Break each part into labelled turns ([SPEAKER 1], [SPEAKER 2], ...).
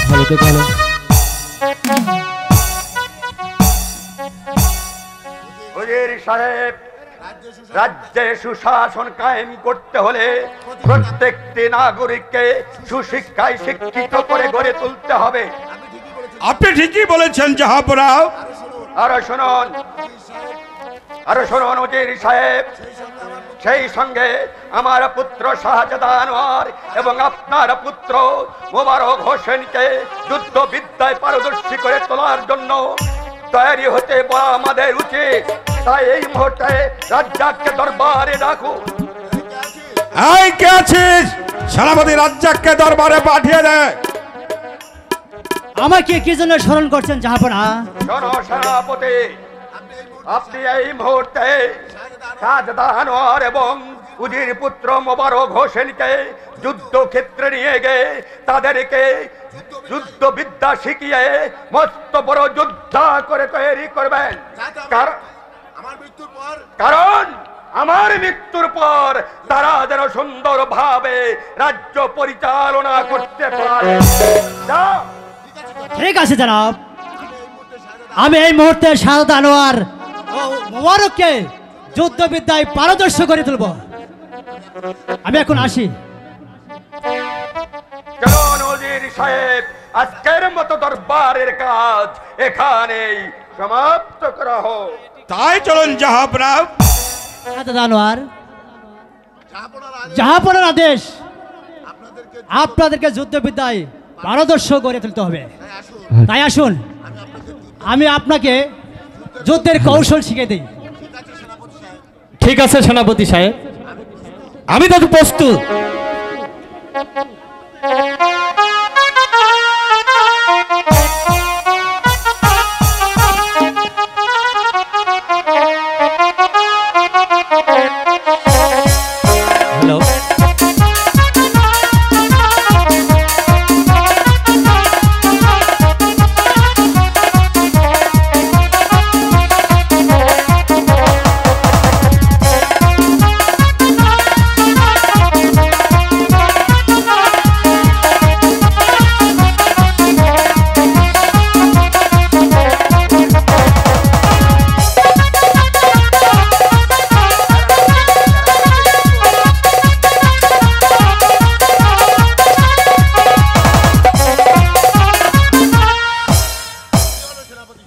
[SPEAKER 1] ভালো তো ভালো।
[SPEAKER 2] হুজুর সাহেব, রাজ্যে সুশাসন কায়েম করতে হলে প্রত্যেকটি নাগরিককে সুশিক্ষায় শিক্ষিত করে গড়ে তুলতে হবে।
[SPEAKER 3] আপনি ঠিকই বলেছেন জাহাপনা।
[SPEAKER 2] আরো শুনুন, আরো শুনুন হুজুর সাহেব, সেই সঙ্গে আমার পুত্র শাহজাদা আনোয়ার এবং আপনার পুত্র মোবারক হোসেনকে যুদ্ধ বিদ্যায় পারদর্শী করে তোলার জন্য তৈরি হতে বলা আমাদের উচিত। তাই এই মুহূর্তে রাজ্জাককে দরবারে ডাকো।
[SPEAKER 3] এই কে আছিস? সেনাপতি রাজ্জাককে দরবারে পাঠিয়ে দে।
[SPEAKER 4] আমাকে কি জন্য স্মরণ করছেন জাহাপনা?
[SPEAKER 2] শোনো সেনাপতি, আপনি এই মুহূর্তে শাহজাদা আনোয়ার এবং উজির পুত্র মোবারক হোসেনকে যুদ্ধক্ষেত্রে নিয়ে গিয়ে তাদেরকে যুদ্ধ বিদ্যা শিখিয়ে মস্ত বড় যোদ্ধা করে তৈরি করবেন। কারণ আমার মৃত্যুর পর তারা যেন সুন্দরভাবে রাজ্য পরিচালনা করতে পারে।
[SPEAKER 4] ঠিক আছে জনাব, আমি এই মুহূর্তে শাহজাদা আনোয়ার ও মোবারককে যুদ্ধবিদ্যায় পারদর্শী করে তুলব। আমি এখন আসি।
[SPEAKER 2] চলুন উজির সাহেব, আজকের মতো দরবারের কাজ এখানেই সমাপ্ত করা হোক।
[SPEAKER 3] তাই চলুন জাহাপনা।
[SPEAKER 4] শাহজাদা আনোয়ার, জাহাপনার আদেশ, আপনাদেরকে যুদ্ধবিদ্যায় পারদর্শী করে তুলতে হবে। তাই আসুন, আমি আপনাকে যুদ্ধের কৌশল শিখিয়ে দিই।
[SPEAKER 1] ঠিক আছে সেনাপতি সাহেব, আমি তো প্রস্তুত। হ্যালো,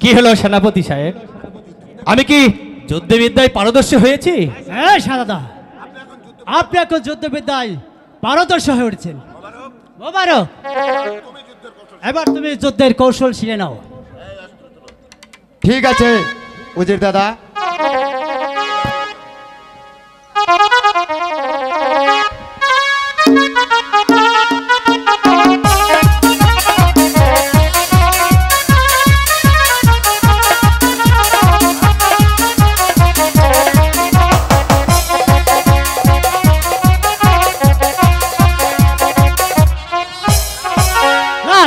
[SPEAKER 1] কি হলো সেনাপতি সাহেব, আমি কি যুদ্ধবিদ্যায় পারদর্শী হয়েছি?
[SPEAKER 4] হ্যাঁ শাহজাদা, আপনি এখন যুদ্ধবিদ্যায় পারদর্শী হয়ে উঠেছেন। মোবারক, এবার তুমি যুদ্ধের কৌশল শিখে নাও।
[SPEAKER 5] ঠিক আছে উজির দাদা।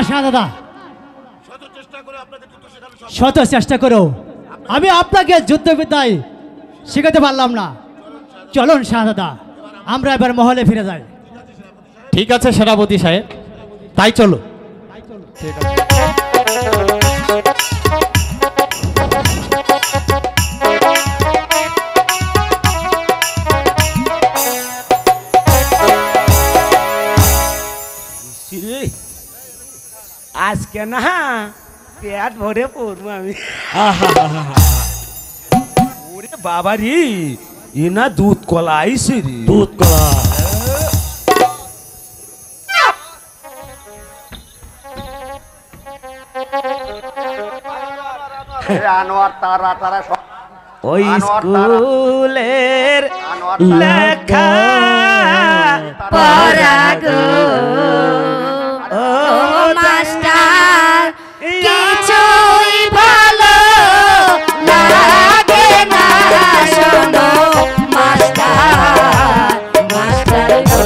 [SPEAKER 4] শাহজাদা, শত চেষ্টা করো, আমি আপনাকে যুদ্ধবিদ্যায় শিখাতে পারলাম না। চলুন শাহজাদা, আমরা এবার মহলে ফিরে যাই।
[SPEAKER 1] ঠিক আছে সেনাপতি সাহেব, তাই চলো।
[SPEAKER 5] ঠিক আছে।
[SPEAKER 6] আজকে না পেট ভরে পড়বো আমি। ওরে বাবা রে, এ না দুধ কলা আইসে রে।
[SPEAKER 1] দুধ কলা।
[SPEAKER 2] আনোয়ার তারা তারা
[SPEAKER 6] ওই স্কুলের লেখা
[SPEAKER 7] পড়া গো ও মাস্টার, কিছুই ভালো লাগে না শোনো মাস্টার, মাস্টার গো।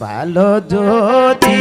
[SPEAKER 6] ভালো যদি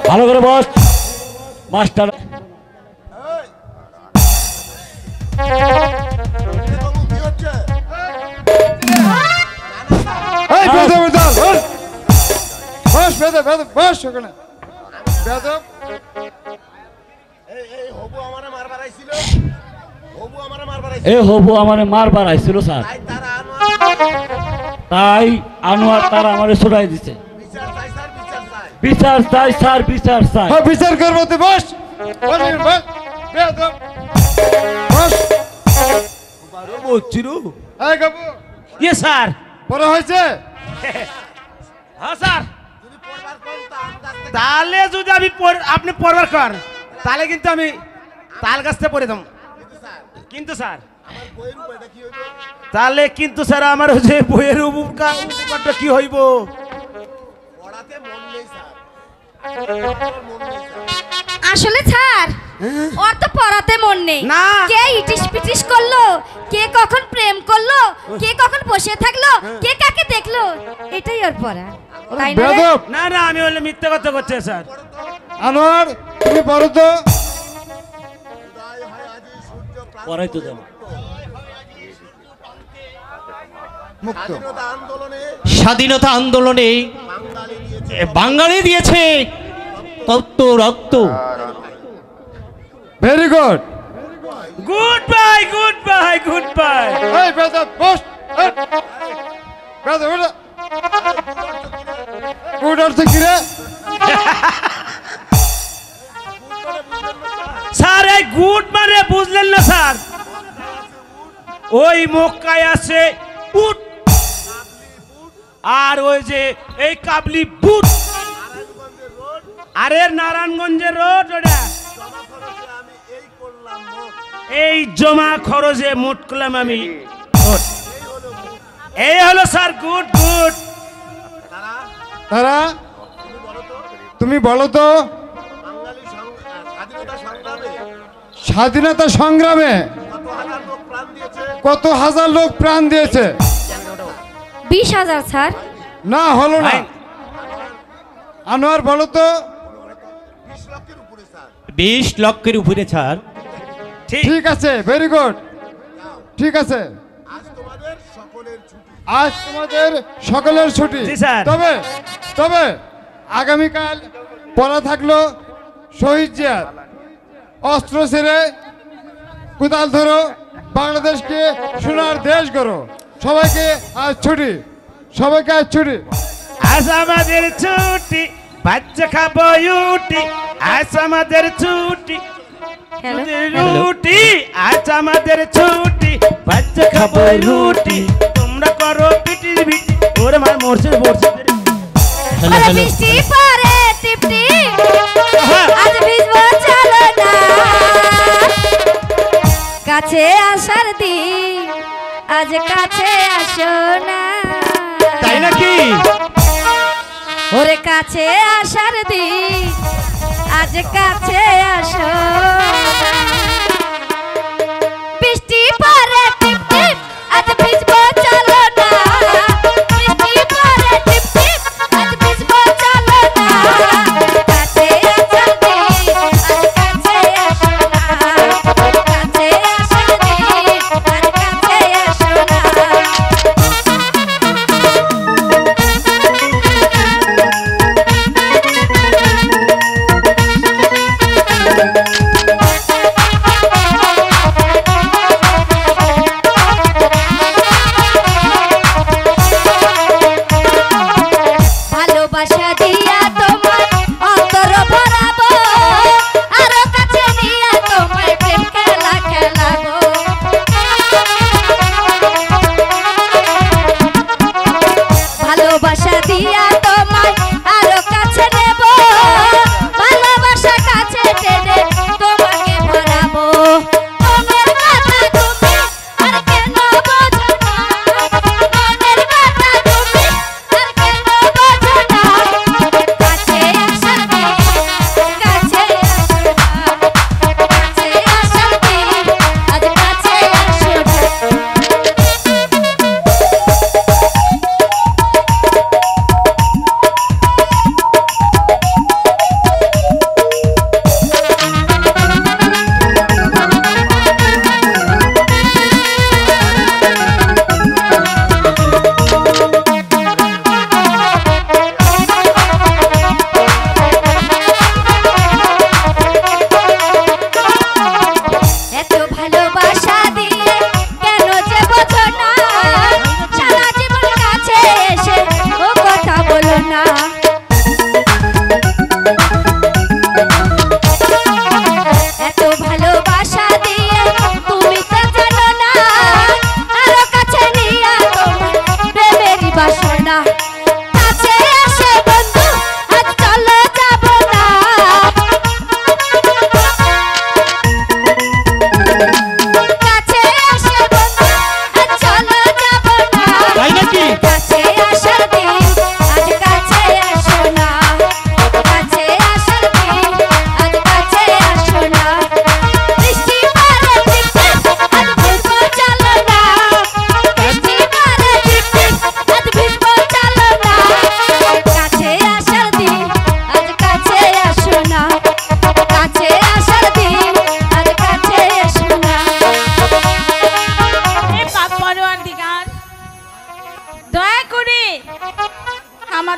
[SPEAKER 6] ভালো করে বস মাস্টার।
[SPEAKER 5] এই বেদব দল বস বেদব বেদব বস ওখানে বেদব
[SPEAKER 6] এ হবু আমারে মারবার আইছিল স্যার, তাই আনোয়ার তারা আমারে ছড়াই দিছে। বিচার চাই স্যার, বিচার চাই।
[SPEAKER 5] হ্যাঁ বিচার করবো তুই বস বস বস বেদব বস। এই গাবু
[SPEAKER 6] ইয়ে স্যার।
[SPEAKER 5] বড় হয়েছে
[SPEAKER 6] হ্যাঁ স্যার। তাহলে যদি আমি আপনি পড়বার কর তাহলে কিন্তু আমি তাল গাছতে পড়ে দাম। কিন্তু স্যার তাহলে কিন্তু স্যার আমার যে বইয়ের উপকারটা কি হইব?
[SPEAKER 7] আসলে স্যার ওর তো পড়াতে মন নেই।
[SPEAKER 6] না।
[SPEAKER 7] কে ইটিস পিটিস করলো, কে কখন প্রেম করলো, কে কখন বসে থাকলো, কে কাকে দেখলো, এটাই ওর পড়া, তাই না রে?
[SPEAKER 5] বেদব
[SPEAKER 6] না না আমি হলে মিথ্যে কথা করছি স্যার।
[SPEAKER 5] আনোয়ার তুমি পড়ো তো।
[SPEAKER 6] পড়াই তো যাবো।
[SPEAKER 5] মুক্ত
[SPEAKER 1] স্বাধীনতা আন্দোলনে বাঙালি দিয়েছে কত রক্ত।
[SPEAKER 5] Very good.
[SPEAKER 6] Good bye, good bye, good bye.
[SPEAKER 5] এই বেদব বস এই, বেদব বেদব গুড অর্থ কি রে?
[SPEAKER 6] স্যার এই গুড মানে বুঝলেন না স্যার? ওই মক্কায় আছে উট, আর ওই যে এই কাবলি বুট, আরে নারায়ণগঞ্জের রোড ওটা। এই জমা খরচে মোট করলাম আমি ভোট। এই হলো স্যার গুড গুড।
[SPEAKER 5] তারা তুমি বলো তো স্বাধীনতা সংগ্রামে কত হাজার লোক প্রাণ দিয়েছে?
[SPEAKER 7] 20,000 স্যার।
[SPEAKER 5] না হলো না। আনোয়ার বলো তো।
[SPEAKER 1] 20 লক্ষের উপরে ছাড়।
[SPEAKER 5] ঠিক আছে ভেরি গুড ঠিক আছে। আজ তোমাদের সকলের ছুটি।
[SPEAKER 6] জি, স্যার।
[SPEAKER 5] তবে তবে আগামীকাল পড়া থাকলো শহীদ জিয়ার অস্ত্র ছেড়ে কোদাল ধরো, বাংলাদেশকে সোনার দেশ করো। সবাইকে আজ ছুটি, সবাইকে আজ ছুটি।
[SPEAKER 6] আজ আমাদের ছুটি, বাচ্চা খাবো উটি, আজ আমাদের ছুটি
[SPEAKER 7] হ্যালো
[SPEAKER 6] রুটি, আজ আমাদের ছুটি, বাচ্চা খাবো রুটি, তোমরা করো পিটি পিটি। ওরে মার মরছে মরছে।
[SPEAKER 1] হ্যালো
[SPEAKER 7] আরে
[SPEAKER 1] হ্যালো
[SPEAKER 7] বৃষ্টি পড়ে টিপ টিপ, আজ ভিজবো চলো না, কাছে আসার দিন আজ কাছে আসো না।
[SPEAKER 1] তাই নাকি?
[SPEAKER 7] ওরে কাছে আসার দিন আজ কাছে আসো না। বৃষ্টি পড়ে টিপ টিপ, আজ ভিজবো চলো না, বৃষ্টি পড়ে টিপ টিপ, আজ ভিজবো চলো না, কাছে আসার দিন আজ কাছে আসো না, কাছে আসার দিন আজ কাছে আসো না।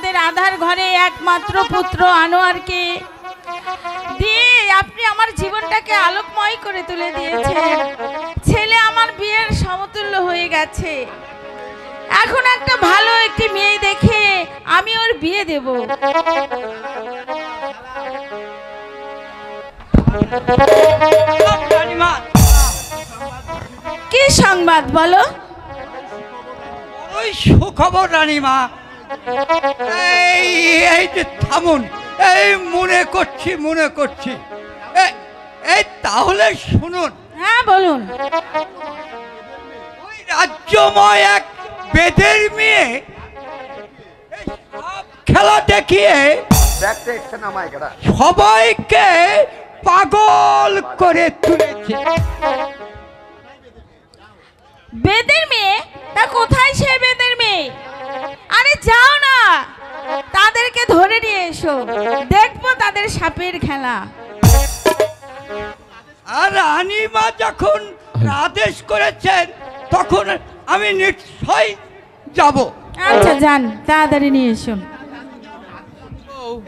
[SPEAKER 8] আমাদের আধার ঘরে একমাত্র পুত্র আনোয়ারকে দিয়ে আপনি আমার জীবনটাকে আলোকময় করে তুলে দিয়েছেন। ছেলে আমার বিয়ের সমতুল্য হয়ে গেছে। এখন একটা ভালো একটি মেয়ে দেখে আমি ওর বিয়ে দেব। কি সংবাদ বলো?
[SPEAKER 9] ওই সুখবর রানীমা। এই যে থামুন, এই মনে করছি এই তাহলে শুনুন।
[SPEAKER 8] হ্যাঁ বলুন।
[SPEAKER 9] ওই রাজ্যময় এক বেদের মেয়ে সব খেলা দেখিয়ে সবাইকে পাগল করে তুলেছে।
[SPEAKER 8] বেদের মেয়ে? তা কোথায় সে বেদের মেয়ে? আরে যাও না, তাদেরকে ধরে নিয়ে এসো, দেখবো তাদের সাপের খেলা।
[SPEAKER 9] আর রানীমা যখন আদেশ করেছেন তখন আমি নিশ্চয়ই যাব।
[SPEAKER 8] আচ্ছা যান, তাড়াতাড়ি নিয়ে এসো।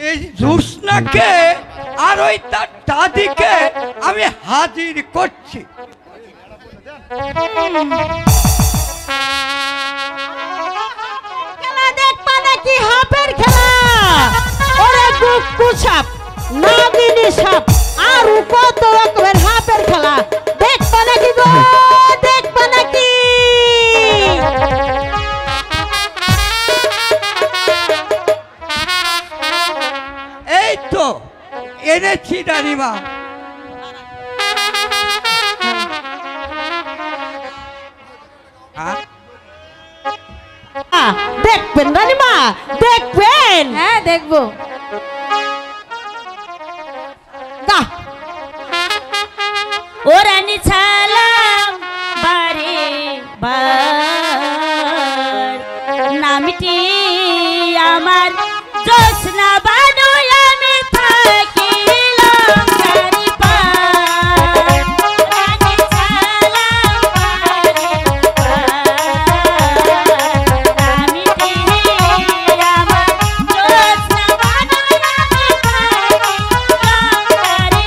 [SPEAKER 9] এই জোৎস্নাকে আর ওই তার দাদিকে আমি হাজির করছি।
[SPEAKER 4] খেলা দেখবা নাকি হাপের খেলা? ওরে গুক্কু সাপ, নাগিনী সাপ আর কত রকমের হাপের খেলা দেখবা নাকি গো? দেখবা নাকি?
[SPEAKER 9] এই তো এনেছি রানীমা।
[SPEAKER 4] দেখবেন রানীমা, দেখবেন?
[SPEAKER 8] হ্যাঁ দেখবো।
[SPEAKER 7] ও রানী ছালাম বারে বার, নামটি আমার জোৎস্না বানু, আমি থাকিলাম তারি পার। রানী ছালাম বারে বার, নামটি আমার জোৎস্না বানু, আমি থাকিলাম তারি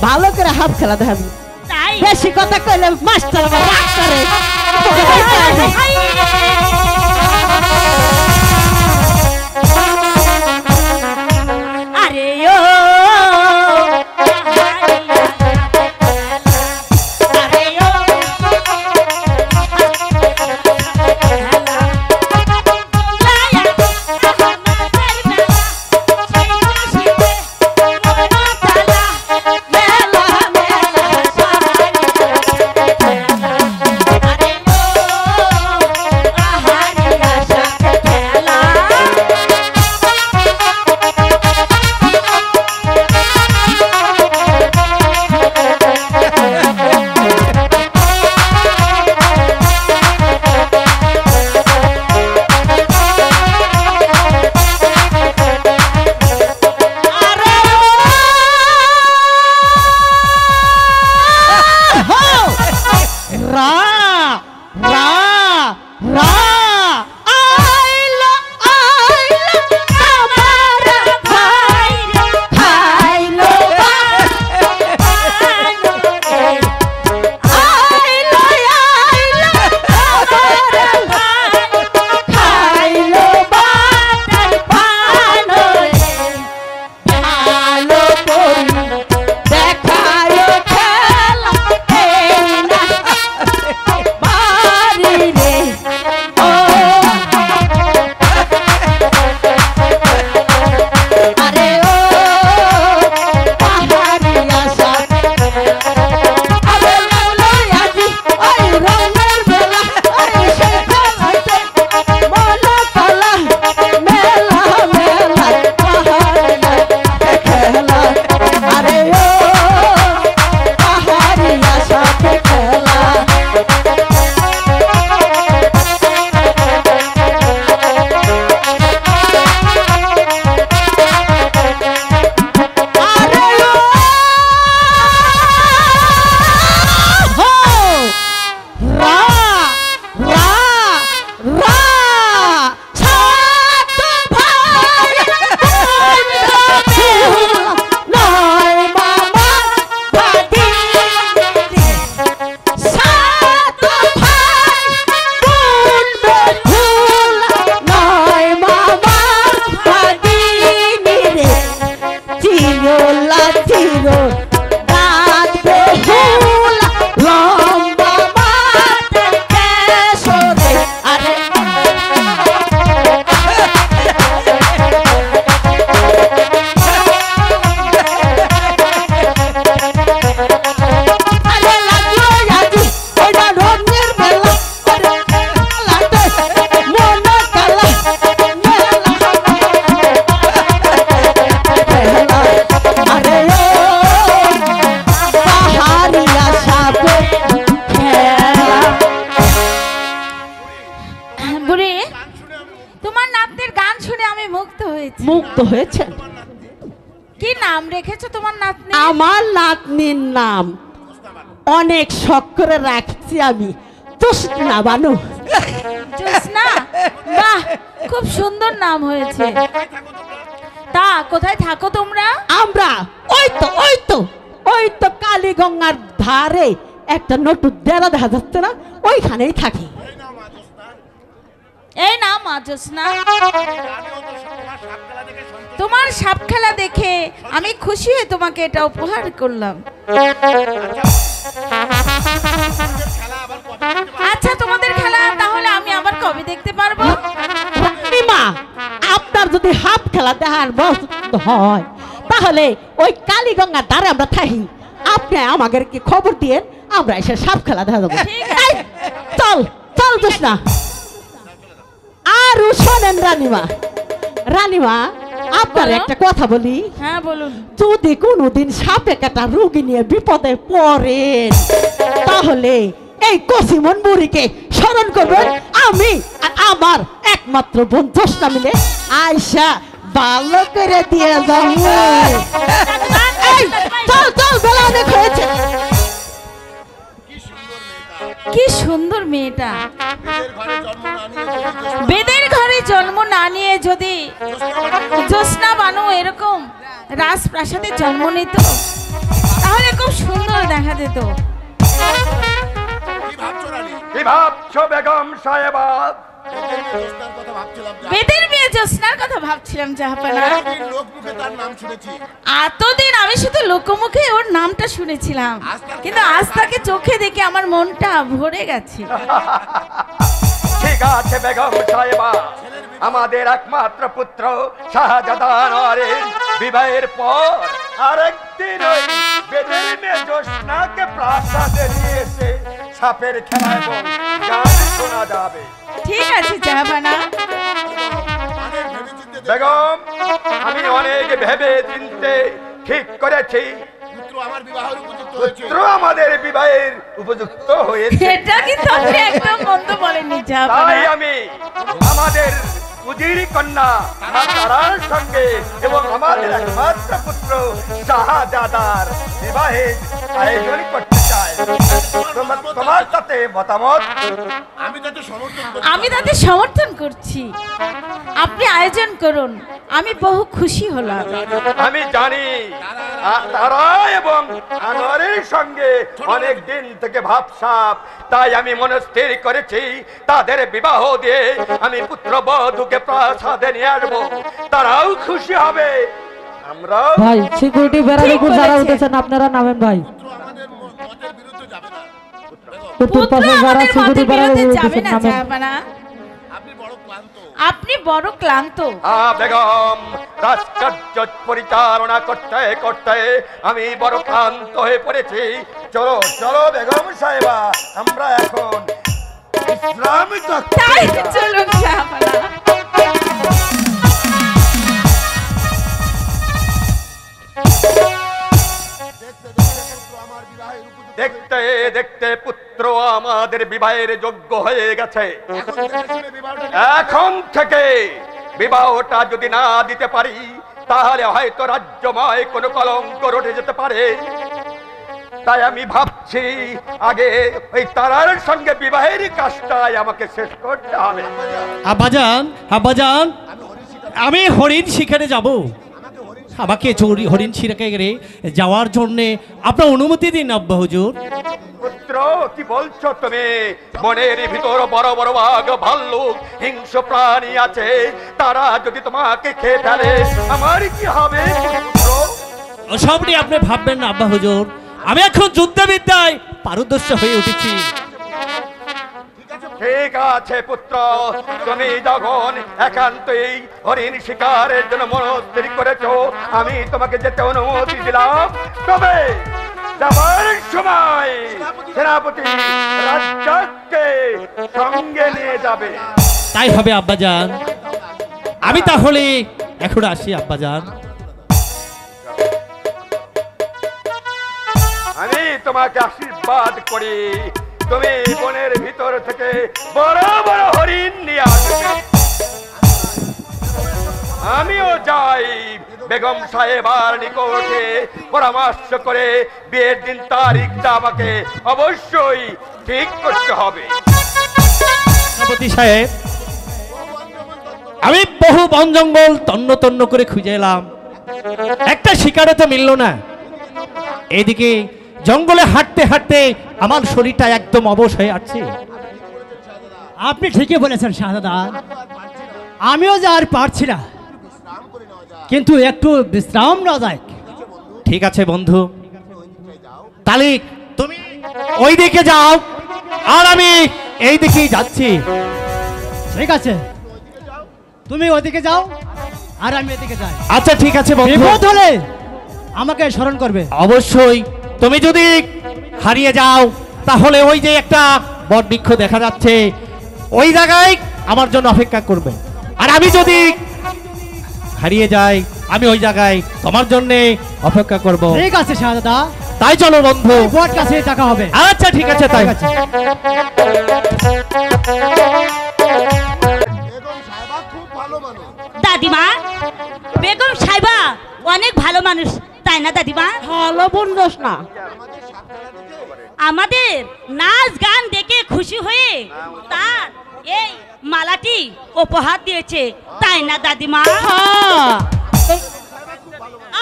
[SPEAKER 4] ভালো করে হাফ খেলা দেখাবি। বেশি কথা কইলে মাস্টার আমার রাগ করে।
[SPEAKER 7] আরে ও
[SPEAKER 8] শুনে আমি মুগ্ধ হয়েছি।
[SPEAKER 4] মুক্ত হয়েছেন?
[SPEAKER 8] কি নাম রেখেছো তোমার নাতনি?
[SPEAKER 4] আমার নাতনির নাম অনেক শখ করে রাখছি আমি, জোৎস্না বানু।
[SPEAKER 8] জোৎস্না? বাহ, খুব সুন্দর নাম হয়েছে। তা কোথায় থাকো তোমরা?
[SPEAKER 4] আমরা ওই তো কালীগঙ্গার ধারে একটা নতুন দেরা দেখা যাচ্ছে না, ওইখানেই থাকি।
[SPEAKER 8] এই না মা জোৎস্না, তোমার সাপ খেলা দেখে আমি খুশি হয়ে তোমাকে এটা উপহার করলাম। আচ্ছা, তোমাদের খেলা তাহলে আমি আবার কবে দেখতে পারবো?
[SPEAKER 4] মা, আপনার যদি হাফ খেলা দেখার পছন্দ হয় তাহলে ওই কালীগঙ্গার ধারে আমরা থাকি, আপনি আমাদের কি খবর দিয়ে আমরা এসে সাপ খেলা দেখা যাবো।
[SPEAKER 8] ঠিক আছে।
[SPEAKER 4] চল চল জোৎস্না। আর শোনেন রানীমা, আপনার
[SPEAKER 8] বলো।
[SPEAKER 4] একটা কথা বলি।
[SPEAKER 8] হ্যাঁ বলুন।
[SPEAKER 4] যদি কোনোদিন সাপে কাটা রোগী নিয়ে বিপদে পড়েন তাহলে এই কসিমন বুড়িকে স্মরণ করবেন। আমি আর আমার একমাত্র বোন জোৎস্না মিলে আয়সা ভালো করে দিয়ে যাবো। এই, চল চল, বেলা অনেক হয়েছে।
[SPEAKER 8] কি সুন্দর মেয়েটা, বেদের ঘরে জন্ম না নিয়ে যদি জোৎস্না বানু এরকম রাজপ্রাসাদে জন্ম নিত তাহলে খুব সুন্দর দেখা যেত।
[SPEAKER 2] কি ভাবছো বেগম সাহেবা?
[SPEAKER 8] বেদের মেয়ে জোৎস্নার কথা ভাবছিলাম জাহাপানা। এতদিন আমি শুধু লোকমুখে ওর নামটা শুনেছিলাম, কিন্তু আজ তাকে চোখে দেখে আমার মনটা ভরে গেছে।
[SPEAKER 2] ঠিক আছে বেগম সাহেবা, আমাদের একমাত্র পুত্র শাহজাদানের বিবাহের পর আরেকদিন ওই বেদের মেয়ে জোৎস্নাকে প্রাসাদে নিয়ে এসে সাপের খেলা এবং গান শোনা যাবে।
[SPEAKER 8] ঠিক আছে জাহাপানা।
[SPEAKER 2] বেগম, আমি অনেক ভেবে চিনতে ঠিক করেছি পুত্র আমাদের বিবাহের উপযুক্ত হয়েছে।
[SPEAKER 8] এটা কিন্তু আপনি একদম মন্দ বলেননি জাহাপানা।
[SPEAKER 2] তাই আমি আমাদের উজির কন্যা তারার সঙ্গে এবং আমাদের একমাত্র পুত্র শাহজাদার বিবাহের আয়োজন করতে চাই। তোমার সাথে মতামত?
[SPEAKER 8] আমি তাতে সমর্থন করছি, আপনি আয়োজন করুন, আমি বহু খুশি হলাম।
[SPEAKER 2] আমি জানি তারা এবং আনোয়ারের সঙ্গে অনেক দিন থেকে ভাবসাব, তাই আমি মনস্থির করেছি তাদের বিবাহ দিয়ে আমি পুত্রবধূকে প্রাসাদে নিয়ে আসবো। তারাও খুশি হবে, আমরাও।
[SPEAKER 4] ভাই সিকিউরিটি বেড়ালে
[SPEAKER 8] ঠিক
[SPEAKER 4] যারা
[SPEAKER 8] বলেছে।
[SPEAKER 4] উঠেছেন আপনারা নামেন ভাই।
[SPEAKER 8] পুত্র
[SPEAKER 4] পাশে যারা
[SPEAKER 8] আমাদের
[SPEAKER 4] সিকিউরিটি
[SPEAKER 8] মতের
[SPEAKER 4] বেড়ালে
[SPEAKER 8] বিরুদ্ধে যাবে
[SPEAKER 4] উঠেছেন
[SPEAKER 8] না
[SPEAKER 4] নামেন।
[SPEAKER 8] জাহাপানা। আপনি বড় ক্লান্ত।
[SPEAKER 2] বেগম, রাজকার্য পরিচালনা করতে করতে আমি বড় ক্লান্ত হয়ে পড়েছি। চলো চলো বেগম সাহেবা, আমরা এখন বিশ্রাম করতে
[SPEAKER 8] তাই
[SPEAKER 2] যাই।
[SPEAKER 8] চলুন জাহাপানা।
[SPEAKER 2] দেখতে দেখতে পুত্র আমাদের বিবাহের যোগ্য হয়ে গেছে। এখন থেকে বিবাহটা যদি না দিতে পারি তাহলে হয়তো রাজ্যময় কোনো কলঙ্ক রটে যেতে পারে। তাই আমি ভাবছি আগে ওই তারার সঙ্গে বিবাহের কাজটাই আমাকে শেষ করতে হবে।
[SPEAKER 1] আব্বাজান, আমি হরিণ শিকারে যাব। আমাকে হরিণ শিকারে যাওয়ার জন্য আপনার অনুমতি দিন আব্বা হুজুর।
[SPEAKER 2] পুত্র, কি বলছো তুমি? বনের ভিতর বড় বড় বাঘ, ভাল্লুক, হিংস্র প্রাণী আছে, তারা যদি তোমাকে খেয়ে ফেলে আমার কি হবে পুত্র?
[SPEAKER 1] ওসব নিয়ে আপনি ভাববেন না আব্বা হুজুর, আমি এখন যুদ্ধবিদ্যায় পারদর্শ হয়ে উঠেছি।
[SPEAKER 2] ঠিক আছে পুত্র, তুমি যখন একান্তই হরিণ শিকারের জন্য মনস্থির করেছো, আমি তোমাকে যেতে অনুমতি দিলাম। তবে যাবার সময় সেনাপতি রাজ্জাককে সঙ্গে নিয়ে যাবে।
[SPEAKER 1] তাই হবে আব্বাজান, আমি তাহলে এখন আসি আব্বাজান।
[SPEAKER 2] আমি তোমাকে আশীর্বাদ করি, তুমি বনের ভিতর থেকে বড় বড় হরিণ নিয়ে আসবে। আমিও যাই বেগম সাহেবার নিকটে পরামর্শ করে বিয়ের দিন তারিখটা আমাকে অবশ্যই ঠিক করতে হবে।
[SPEAKER 1] সেনাপতি সাহেব, আমি বহু বন জঙ্গল তন্ন তন্ন করে খুঁজে এলাম, একটা শিকারে তো মিলল না। এদিকে জঙ্গলে হাঁটতে হাঁটতে আমার শরীরটা একদম অবশ হয়ে আসছে।
[SPEAKER 10] আপনি ঠিকই বলেছেন শাহজাদা, আমিও যা আর পারছি না, কিন্তু একটু বিশ্রাম না যায়।
[SPEAKER 1] ঠিক আছে বন্ধু, তাহলে তুমি ওই দিকে যাও আর আমি এই দিকেই যাচ্ছি।
[SPEAKER 10] ঠিক আছে, তুমি ওদিকে যাও আর আমি এদিকে যাই।
[SPEAKER 1] আচ্ছা ঠিক আছে বন্ধু।
[SPEAKER 10] বিপদ হলে আমাকে স্মরণ করবে।
[SPEAKER 1] অবশ্যই, তুমি যদি হারিয়ে যাও তাহলে ওই যে একটা বট বৃক্ষ দেখা যাচ্ছে, ওই জায়গায় আমার জন্য অপেক্ষা করবে। আর আমি যদি হারিয়ে যাই, আমি ওই জায়গায় তোমার জন্য অপেক্ষা করব।
[SPEAKER 10] ঠিক আছে শাহজাদা,
[SPEAKER 1] তাই চলো বন্ধু,
[SPEAKER 10] বট কাছে দেখা হবে।
[SPEAKER 1] আচ্ছা ঠিক আছে, তাই
[SPEAKER 10] ঠিক আছে।
[SPEAKER 7] দাদিমা, বেগম সাহেবা অনেক ভালো মানুষ, তাই না দাদিমা?
[SPEAKER 4] ভালো বুঝোস না,
[SPEAKER 7] আমাদের নাচ গান দেখে খুশি হয়ে তার এই মালাটি উপহার দিয়েছে, তাই না দাদিমা?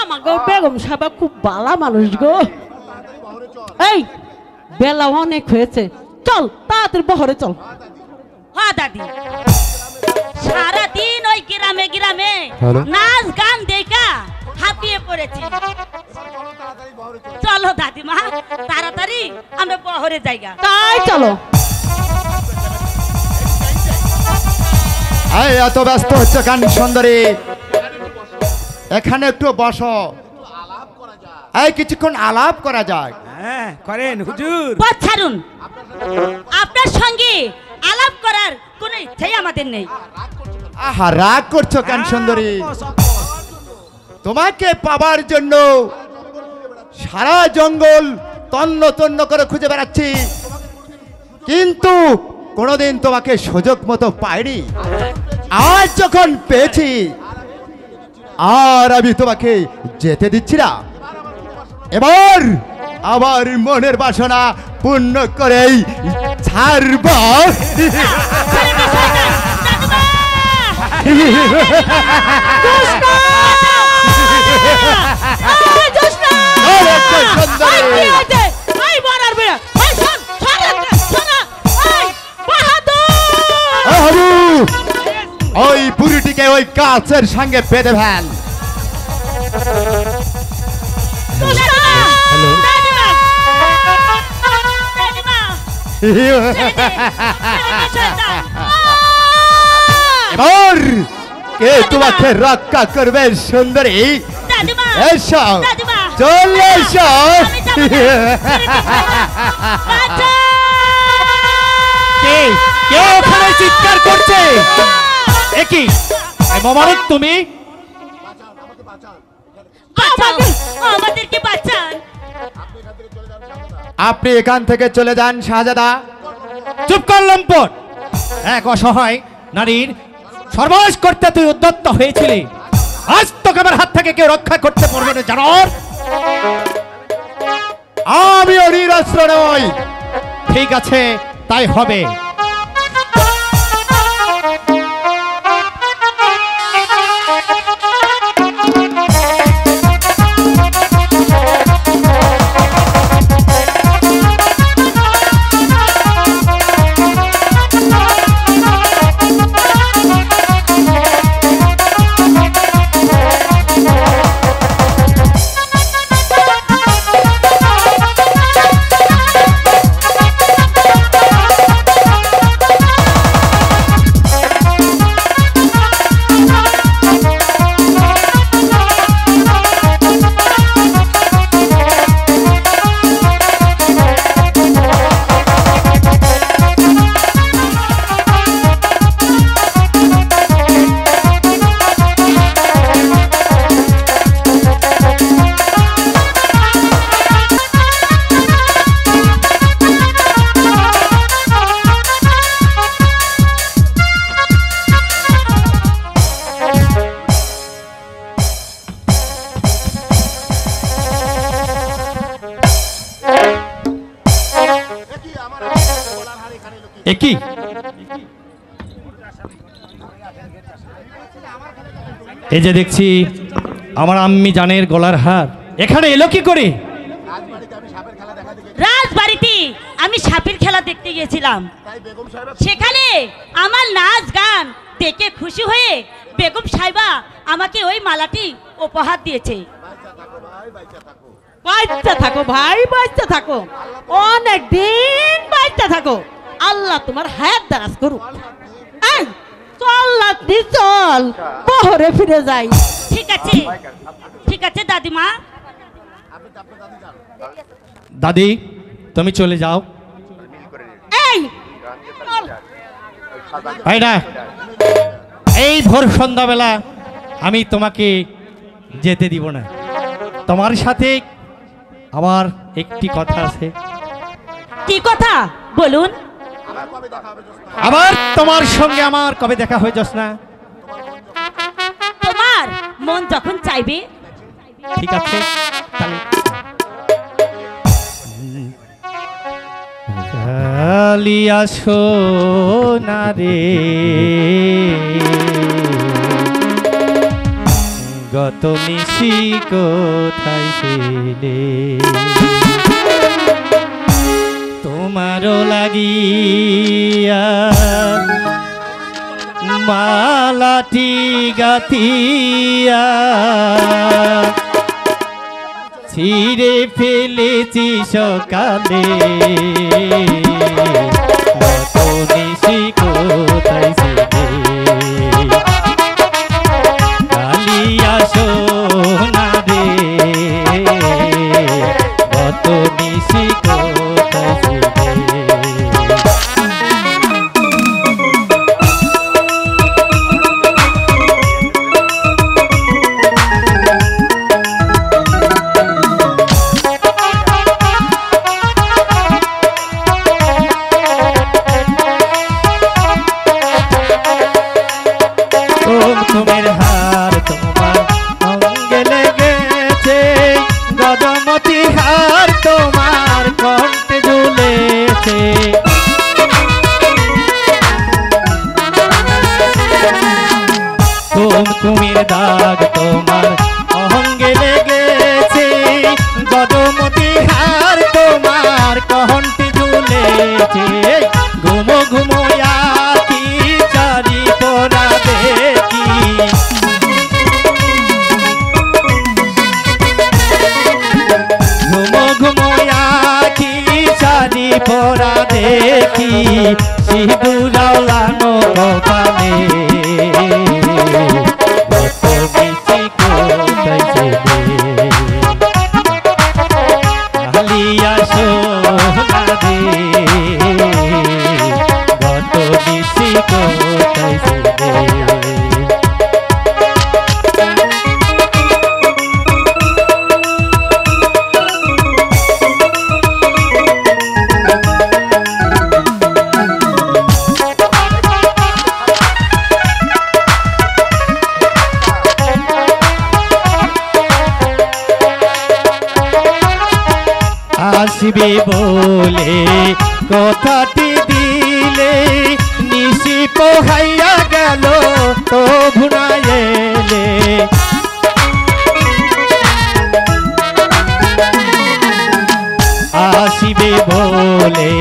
[SPEAKER 4] আমাকে বেগম সাহেবা খুব ভালো মানুষ গো। এই বেলা অনেক হয়েছে, চল তাড়াতাড়ি বহরে চল।
[SPEAKER 7] হ্যাঁ দাদি, সারাদিন ওই গ্রামে গ্রামে নাচ গান দেখা হাঁপিয়ে পড়েছি। চলো দাদিমা, তাড়াতাড়ি আমরা বহরে যাইগা।
[SPEAKER 4] তাই চলো।
[SPEAKER 5] এই এত ব্যস্ত হচ্ছে কেন সুন্দরী? এখানে একটু বসো, এই কিছুক্ষণ আলাপ করা যায়।
[SPEAKER 6] হ্যাঁ করেন হুজুর।
[SPEAKER 7] পথ ছাড়ুন, আপনার সঙ্গে আলাপ করার কোনো ইচ্ছাই আমাদের নেই।
[SPEAKER 5] আহা, রাগ করছো কেন সুন্দরী? তোমাকে পাবার জন্য সারা জঙ্গল তন্ন তন্ন করে খুঁজে বেড়াচ্ছি, কিন্তু কোনোদিন তোমাকে সুযোগ মতো পাইনি। আজ যখন পেয়েছি আর আমি তোমাকে যেতে দিচ্ছি না। এবার আবার মনের বাসনা পূর্ণ করেই ছাড়ব। ওই বুড়িটিকে ওই গাছের সঙ্গে বেঁধে ফেল। এবার কে তোমাকে রক্ষা করবে সুন্দরী? এসো, চলে এসো।
[SPEAKER 1] কে কে ওখানে চিৎকার করছে? একই মোবারক, তুমি
[SPEAKER 7] আমাদেরকে বাঁচান।
[SPEAKER 5] আপনি এখান থেকে চলে যান শাহজাদা।
[SPEAKER 1] চুপ কর লম্পট, এক অসহায় নারীর সর্বনাশ করতে তুই উদ্যত হয়েছিলি, আজ তোকে আমার হাত থেকে কেউ রক্ষা করতে পারবে না জানো?
[SPEAKER 5] আমি নিরস্ত্র নই।
[SPEAKER 1] ঠিক আছে, তাই হবে। একই এই যে দেখছি আমার আম্মি জানের গলার হার এখানে এলো কি করে?
[SPEAKER 4] রাজবাড়িতে আমি সাপের খেলা দেখতে গিয়েছিলাম, সেখানে আমার নাচ গান দেখে খুশি হয়ে বেগম সাহেবা আমাকে ওই মালাটি উপহার দিয়েছে। বাচ্চা থাকো ভাই, বাচ্চা থাকো, অনেক দিন বাচ্চা থাকো, আল্লাহ তোমার হায়াত দারাজ করুক। এই চল নাতনি চল, বহরে ফিরে যাই। ঠিক আছে ঠিক আছে দাদিমা।
[SPEAKER 1] দাদি তুমি চলে যাও।
[SPEAKER 4] এই
[SPEAKER 1] ভাই না, এই ভোর সন্ধ্যাবেলা আমি তোমাকে যেতে দিব না। তোমার সাথে আমার একটি কথা আছে।
[SPEAKER 4] কি কথা বলুন?
[SPEAKER 1] আবার তোমার সঙ্গে আমার কবে দেখা হয়ে যাস না?
[SPEAKER 4] তোমার মন যখন চাইবে।
[SPEAKER 1] ঠিক আছে তাহলে কালিয়া সোনা রে গত নিশি কোথায় ছিলে, তোমারও লাগিয়া মালাটি গাতিয়া ছিঁড়ে ফেলেছি সকালে, গত নিশি কোথায় ছিলে, কালিয়া সোনা রে গত নিশি কোথায় ছিলে। তোমার হার তোমার অঙ্গে লেগেছে, গদমতি হার তোমার কণ্ঠে ঝুলেছে, কুমকুমের দাগ তোমার অঙ্গে লেগেছে, গদমতি হার তোমার কণ্ঠে ঝুলেছে, ঘুমো ঘুমো আখি চারি পরা দেখি, ঘুমো ঘুমো আখি চারি পরা দেখি, সিঁদুরাও লানো কপালে, গত নিশি কোথায় ছিলে, কালিয়া সোনা রে গত নিশি কোথায় ছিলে। আসবে বলে কথাটি দিলে, নিশি পোহাইয়া গেল তো ভুনাই এলে, আসবে বলে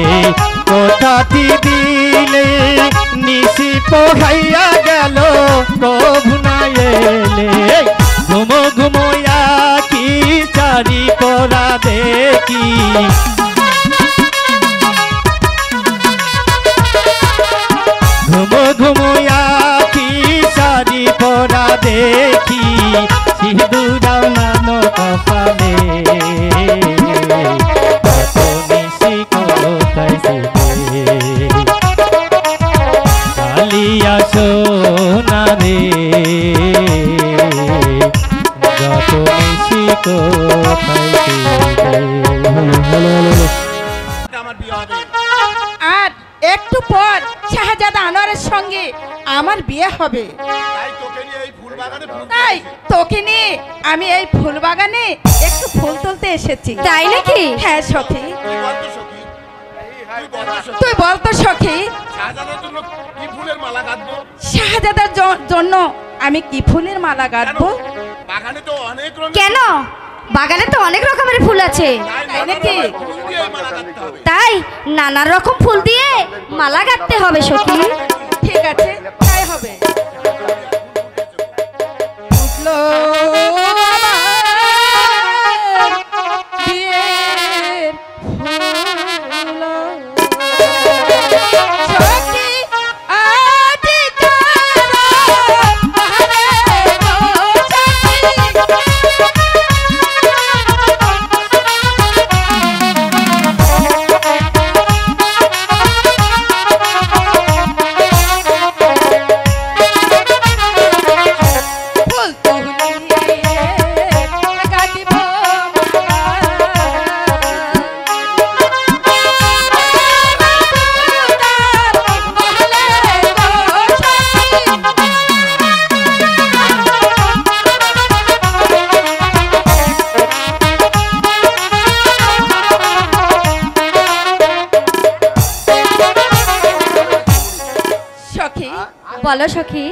[SPEAKER 1] কথাটি দিলে, নিশি পোহাইয়া গেল তো ভুনাই এলে, ঘুমো ঘুমো আখি চারি পরা দেখি, ঘুমো ঘুমো আখি চারি পরা দেখি, সিঁদুরাও নানো কপালে, গত নিশি কোথায় ছিলে, কালিয়া সোনা রে গত নিশি কোথায় ছিলে।
[SPEAKER 8] আর একটু পর শাহজাদা আনোয়ারের সঙ্গে আমার বিয়ে হবে, তাই তোকে নিয়ে আমি এই ফুল বাগানে একটু ফুল তুলতে এসেছি।
[SPEAKER 7] তাই নাকি?
[SPEAKER 8] হ্যাঁ সখী। তুই বলতো সখী শাহজাদার জন্য আমি কি ফুলের মালা গাঁথবো?
[SPEAKER 7] কেন? বাগানে তো অনেক রকমের ফুল আছে।
[SPEAKER 8] তাই নাকি?
[SPEAKER 7] তাই নানা রকম ফুল দিয়ে মালা গাঁথতে হবে সখী।
[SPEAKER 8] ঠিক আছে, তাই হবে। উঠলো আমার বিয়ের ফুল। সখী আজি কারো আহারে গো ফুল তুলিয়ে গাঁথিব সখী।
[SPEAKER 7] বলো সখী।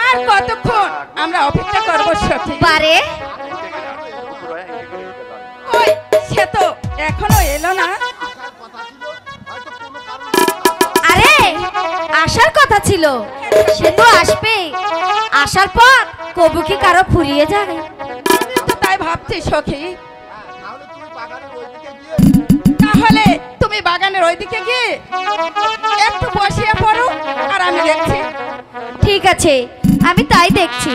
[SPEAKER 8] আর কতক্ষণ আমরা অপেক্ষা করব সখী?
[SPEAKER 7] পারে
[SPEAKER 8] ওই সে তো এখনো এলো না।
[SPEAKER 7] আরে আসার কথা ছিল, সে তো আসবে। আসার পর কবু কি কারো ফুরিয়ে যাবে?
[SPEAKER 8] তো তাই ভাবছি সখী। তাহলে তুমি বাগানের ওইদিকে গিয়ে একটু বসিয়ে পড়ো, আর আমি দেখছি।
[SPEAKER 7] ঠিক আছে, আমি তাই দেখছি।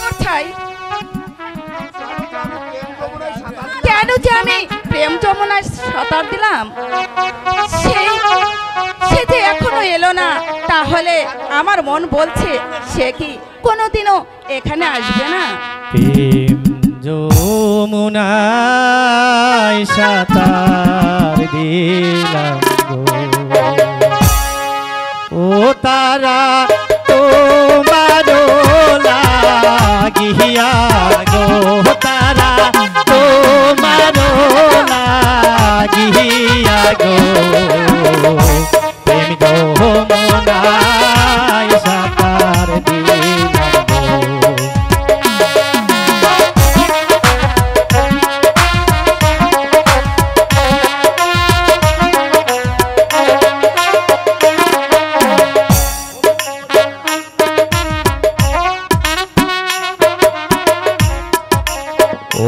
[SPEAKER 8] কোথায়? কেন যে আমি প্রেম যমুনায় সাঁতার দিলাম, সে যে এখনো এলো না। তাহলে আমার মন বলছে সে কি কোনোদিনও এখানে আসবে না।
[SPEAKER 1] প্রেম যমুনায় সাঁতার দিলাম গো, ও তারা তোমার লাগিয়া গো, তারা তোমার লাগিয়া গো, প্রেম যমুনায় সাঁতার দিলাম গো।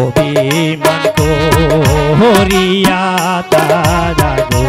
[SPEAKER 1] অভিমান করিয়া তারা গো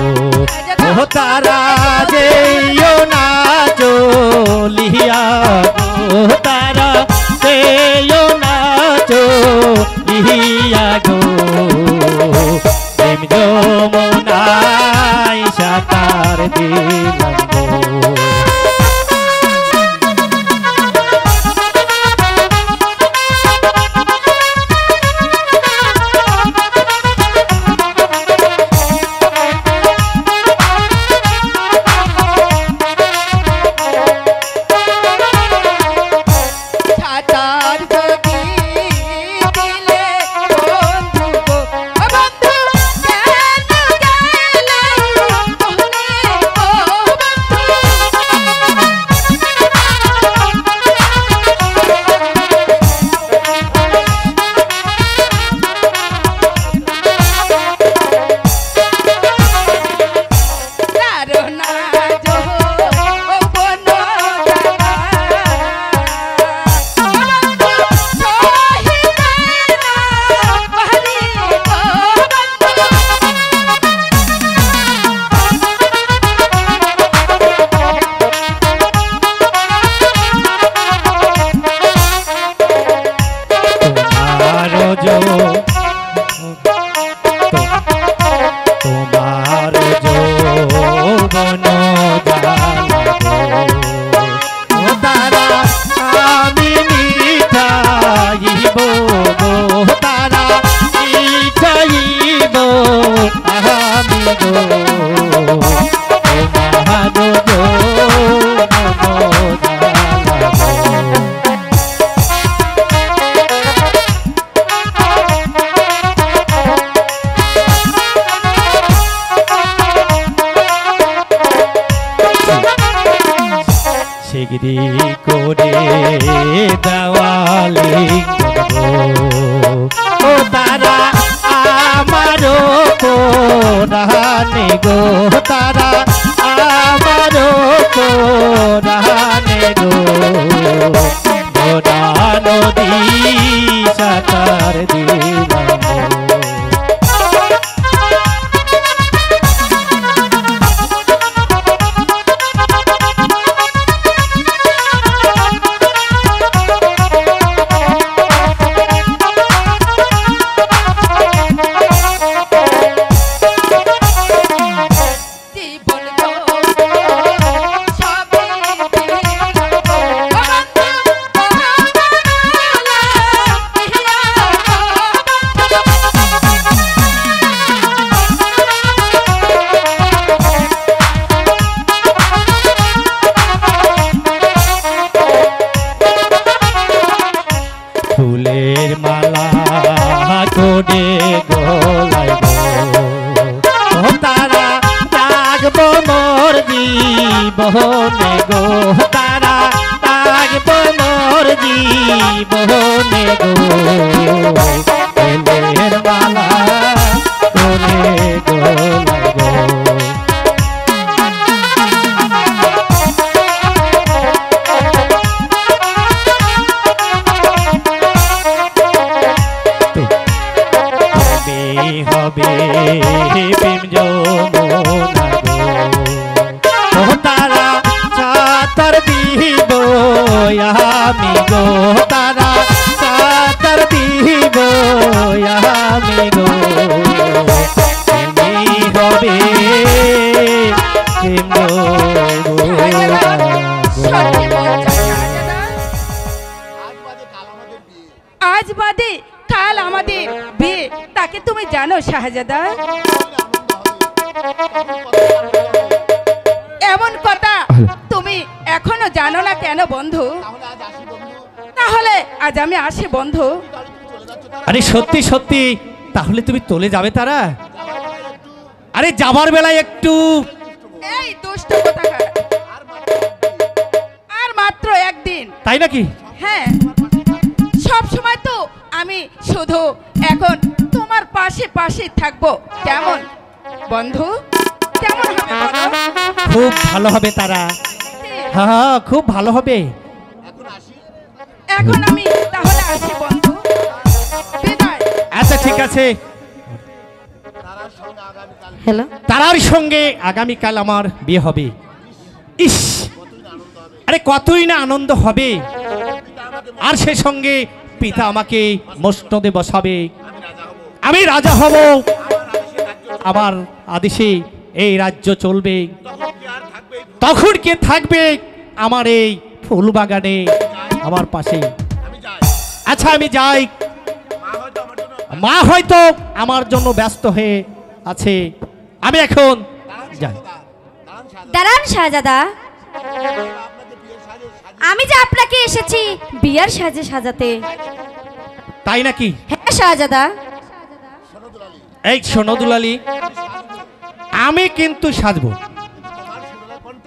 [SPEAKER 1] ডিগ্রি করে দেওয়ালে ও তারা আমারও কোরআনে গো তারা আমারও কোরআনে গো গোরা নদী সাঁতার দিলাম ফুলের মালা করে গলায় গো তারা রাখবো মোর জীবনে গো তারা রাখবো মোর জীবনে গো ফুলের মালা করে গলায় গো হবে প্রেম যমুনা গো তারা সাঁতার দিব আমি গো তারা সাঁতার দিব আমি গো তুমি হবে প্রেম যমুনা
[SPEAKER 8] আজ বাদে কাল আমাদের বিয়ে তাকে তুমি জানো শাহজাদা এমন কথা তুমি এখনো জানো না কেন বন্ধু তাহলে আজ আমি আসি বন্ধু
[SPEAKER 1] আরে সত্যি সত্যি তাহলে তুমি চলে যাবে তারা আরে যাবার বেলায় একটু
[SPEAKER 8] এই দুষ্ট কোথাকার আর মাত্র একদিন
[SPEAKER 1] তাই নাকি
[SPEAKER 8] হ্যাঁ সব সময় তো আমি শুধু এখন তোমার পাশে পাশে থাকবো কেমন বন্ধু কেমন হবে বলো?
[SPEAKER 1] খুব ভালো হবে তারা হ্যাঁ খুব ভালো হবে
[SPEAKER 8] এখন আমি তাহলে আসি বন্ধু বিদায়
[SPEAKER 1] আচ্ছা ঠিক আছে
[SPEAKER 4] হ্যালো
[SPEAKER 1] তারার সঙ্গে আগামীকাল আমার বিয়ে হবে ইস আরে কতই না আনন্দ হবে আর সে সঙ্গে পিতা আমাকে মসনদে বসাবে আমি রাজা হব আমার আদেশে এই রাজ্য চলবে তখন কে থাকবে আমার এই ফুল বাগানে আমার পাশে আচ্ছা আমি যাই মা হয়তো আমার জন্য ব্যস্ত হয়ে আছে আমি এখন যাই
[SPEAKER 7] দাঁড়ান শাহজাদা আমি যে আপনাকে এসেছি বিয়ার সাজে সাজাতে
[SPEAKER 1] তাই নাকি
[SPEAKER 7] হ্যাঁ শাহজাদা
[SPEAKER 1] এই শোনো দুলালি আমি কিন্তু সাজবো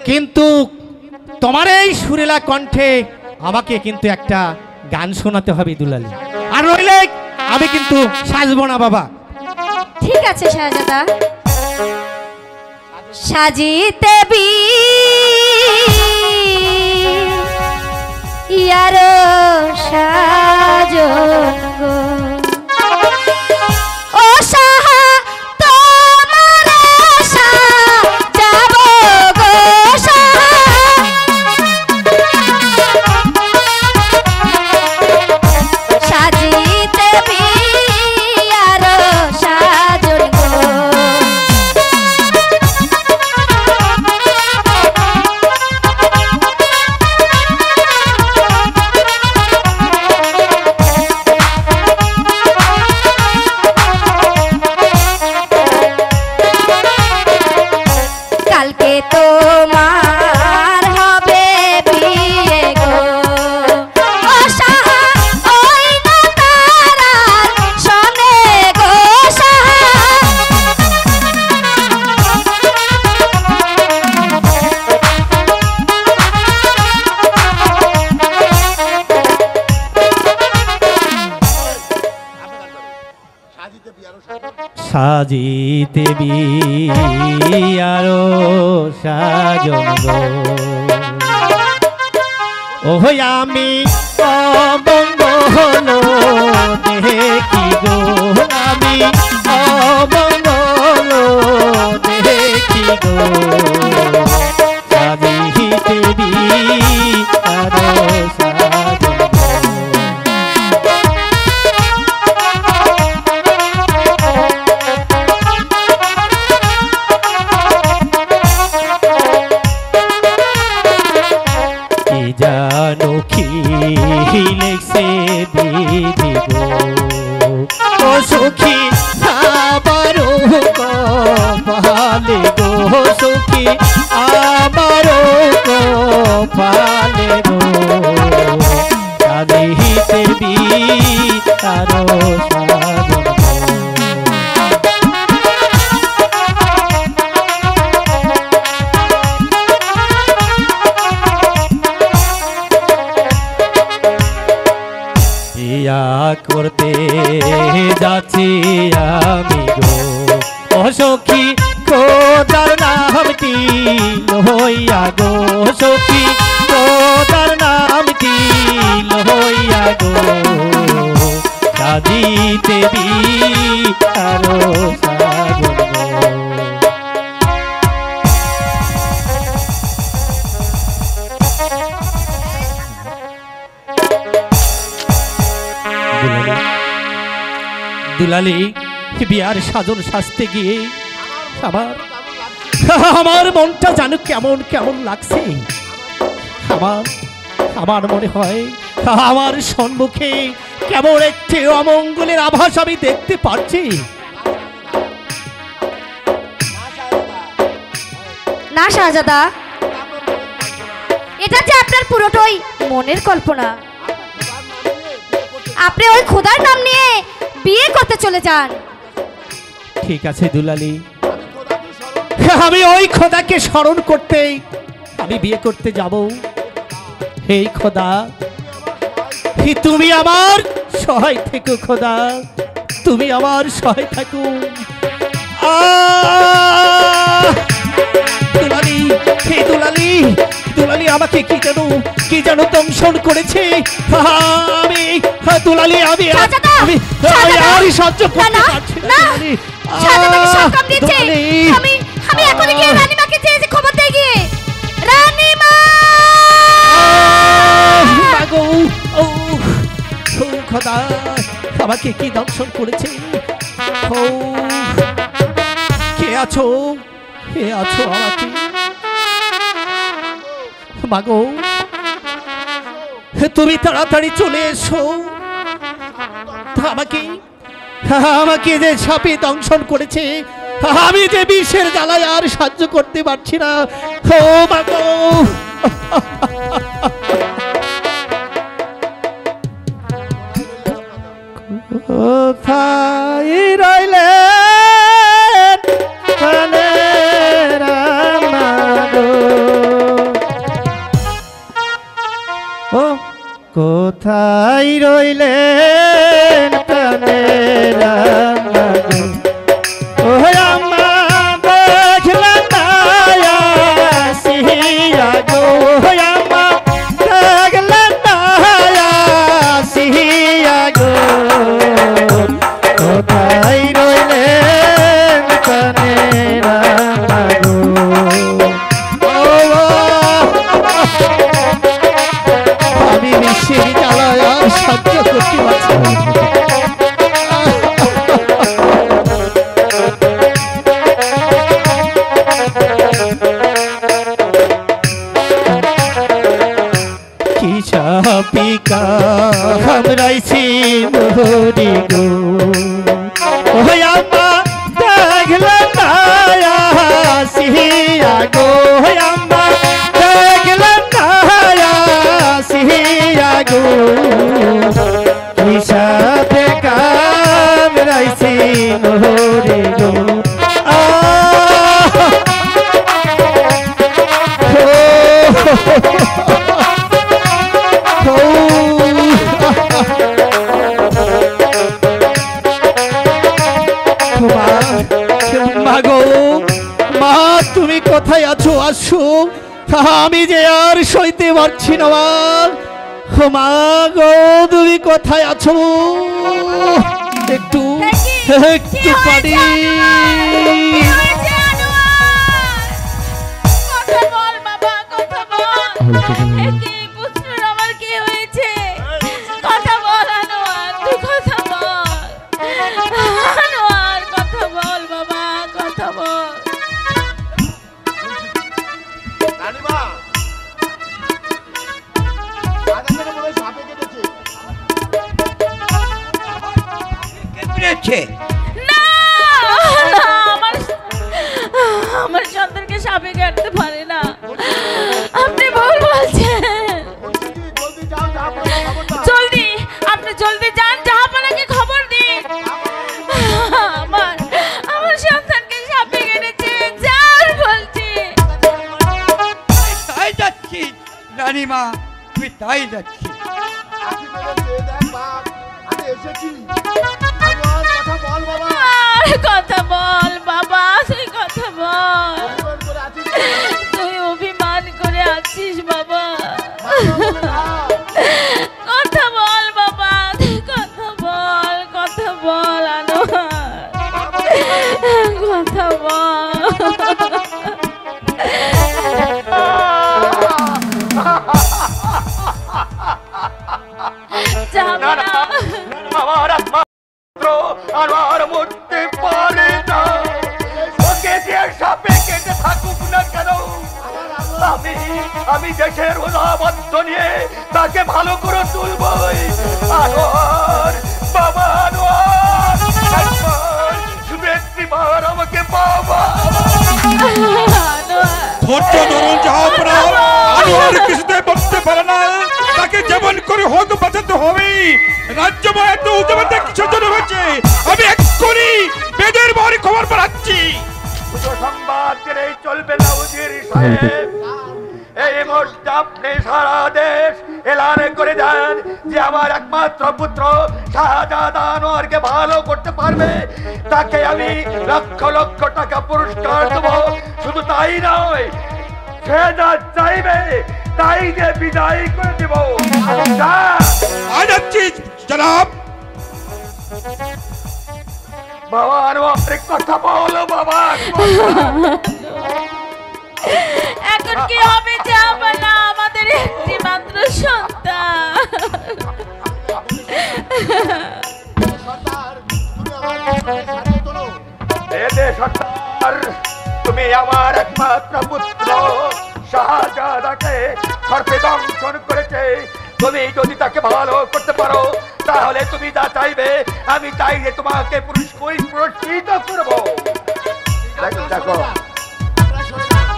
[SPEAKER 1] কিন্তু তোমার এই সুরেলা কণ্ঠে আমাকে কিন্তু একটা গান শোনাতে হবে দুলালি আর নইলে আমি কিন্তু সাজবো না বাবা
[SPEAKER 7] ঠিক আছে শাহজাদা সাজিতে বি ইয়ার সাজন গো ও সাহা তোমার সাজাবো গো সাহা সাজিতে বিয়ার সাজন গো
[SPEAKER 1] সাজিতে বিয়ারো সাজন গো ওই আমি অবঙ্গ হলো দেখি গো আমি অবঙ্গ হলো দেখি গো সাজিতে বিয়ারো সাজন গো জানো কি লেখছে দিদি গো ও সখী আমারও কপালে গো সখী আমারও কপালে গো সাজিতে বিয়ারো সাজন গো করতে যাচ্ছি আমি গো ও সখী খোদার নামটি লইয়া গো সখী খোদার নামটি লইয়া গো সাজিতে বিয়ারো সাজন গো দুলালি বিয়ার সাজন সাজতে গিয়ে আমার মনটা জানো কেমন কেমন লাগছে আমার মনে হয় আমার সম্মুখে কেমন একটি অমঙ্গলের আভাস আমি দেখতে পাচ্ছি।
[SPEAKER 7] না শাহজাদা, এটা যে আপনার পুরোটাই মনের কল্পনা। আপনি ওই খোদার নাম নিয়ে বিয়ে করতে চলে যান।
[SPEAKER 1] ঠিক আছে দুলালি, আমি ওই খোদাকে স্মরণ করতে আমি বিয়ে করতে যাব। হে খোদা, তুমি আমার সহায় থেকো খোদা, তুমি আমার সহায় থাকো। দুলালি, হে দুলালি, দুলালি আমাকে কি যেন দংশন করেছে। আমি দুলালি আমি আর সহ্য করতে পারছি না।
[SPEAKER 7] শাহজাদাকে সকাম দিচ্ছে। আমি এখনই গিয়ে রানীমাকে যে খবর দেই গিয়ে। রানীমা!
[SPEAKER 1] মাগো, ও খোদা, আমাকে কি দংশন করেছে। ও কে আছো, কে আছো আমাকে? মাগো, তুমি তাড়াতাড়ি চলে এসো। আমাকে যে সাপে দংশন করেছে, আমি যে বিষের জ্বালায় আর সহ্য করতে পারছি না। ও মাগো, কোথায় রইলে কোথায় রইলেন প্রাণের মাগো, ও আমা দেখলাম না আসিয়া গো, আমা দেখলাম না আসিয়া গো, কোথায় রইলেন প্রাণের মাগো। আমি বিশ্বের জ্বালায় আর সহ্য করতে পারছি না। কি সাপিকা হামরাইছি মোহরি গো, ও আমা দেখলাম না আসিয়া গো, আমা দেখলাম না আসিয়া গো, কি সাপিকা হামরাইছি মোহরি গো। আসছো, আমি যে আর সইতে পারছি না মা। ও মা গো, তুমি কোথায় আছো? একটু একটু পানি।
[SPEAKER 8] কথা বল বাবা, কথা বল। কি পুত্রের আমার কি হয়েছে? কথা বল আনোয়ার, তুই কথা বল। আনোয়ার কথা বল বাবা, কথা বল।
[SPEAKER 5] রানীমা আগে থেকে মনে হয় সাপে কেটেছে।
[SPEAKER 9] কেটেছে
[SPEAKER 8] না না, আমার সন্তানকে সাপে কাটতে পারে না। আপনি ভুল বলছেন।
[SPEAKER 5] জলদি যাও, জাহাপনাকে খবর দাও।
[SPEAKER 8] জলদি, আপনি জলদি যান, জাহাপনাকে খবর দিন। আমার সন্তানকে সাপে কেটেছে, যার বলছি।
[SPEAKER 9] তাই যাচ্ছি রানীমা, তুই তাই যাচ্ছি।
[SPEAKER 5] আখি মেরেছে, দেখ বাপ, আমি এসেছি। আনোয়ার কথা বল বাবা।
[SPEAKER 8] আর কথা বল বাবা, তুই কথা বল।
[SPEAKER 5] অভিমান করে আছিস
[SPEAKER 8] তুই অভিমান করে আছিস বাবা।
[SPEAKER 5] না।
[SPEAKER 8] কথা বল বাবা, তুই কথা বল, কথা বল আনোয়ার, কথা বল। যাবো না।
[SPEAKER 2] আমার একমাত্র আনোয়ার মরতে পারে না। ওকে যে সাপে কেটে থাকুক না কেন, আমি দেশের উদাবদ্ধ নিয়ে তাকে ভালো করে তুলবই। আনোয়ার বাবা, আনোয়ার একবার শুধু একটিবার আমাকে বাবা।
[SPEAKER 3] ধৈর্য ধরুন জাহাপনা, আনোয়ার কিছুতে বলতে পারে না, তাকে যেমন করে হোক বাঁচাতে হবে। রাজ্যময় এত উদ্যমতা কিসের জন্য হয়েছে, আমি এক্ষুনি বেদের বাড়ি খবর পাঠাচ্ছি।
[SPEAKER 2] সংবাদ দিলেই চলবে না উজির সাহেব। এই মুহূর্তে আপনি সারা দেশ এলান করে দেন যে আমার একমাত্র পুত্র শাহজাদা আনোয়ারকে ভালো করতে পারবে, তাকে আমি লক্ষ লক্ষ টাকা পুরস্কার দেবো। শুধু তাই নয়, সে যা চাইবে তাই যে বিদায় করে দেব।
[SPEAKER 3] যাচ্ছি জনাব।
[SPEAKER 2] বাবা আনোয়ার কথা বলো বাবা।
[SPEAKER 8] এখন কি হবে যাবো না, আমাদের একটি মাত্র সন্তান।
[SPEAKER 5] সর্দার, তুমি আমার সাথে তোলো।
[SPEAKER 2] দে সর্দার, তুমি আমার একমাত্র পুত্র শাহজাদাকে সর্পে দংশন করেছে। তুমি যদি তাকে ভালো করতে পারো, তাহলে তুমি যা চাইবে আমি চাইলে তোমাকে পুরস্কৃত করবো। দেখো
[SPEAKER 5] আপনারা সরে যান।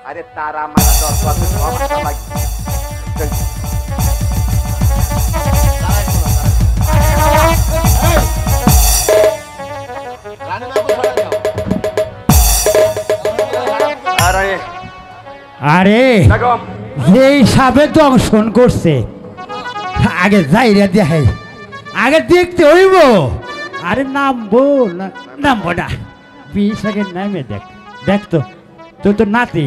[SPEAKER 2] আরে তারা মারা 10 বছর সমস্যা লাগবে।
[SPEAKER 5] রানীমাকে সরে যাও।
[SPEAKER 2] আরে
[SPEAKER 10] আরে
[SPEAKER 2] বেগম,
[SPEAKER 10] এই সাপে দংশন করছে, আগে যাইরা দেখে, আগে দেখতে হইব। আরে নামবো না, নামবো না, 20 সেকেন্ড নামে দেখ। দেখ তো, তুই তো নাতি,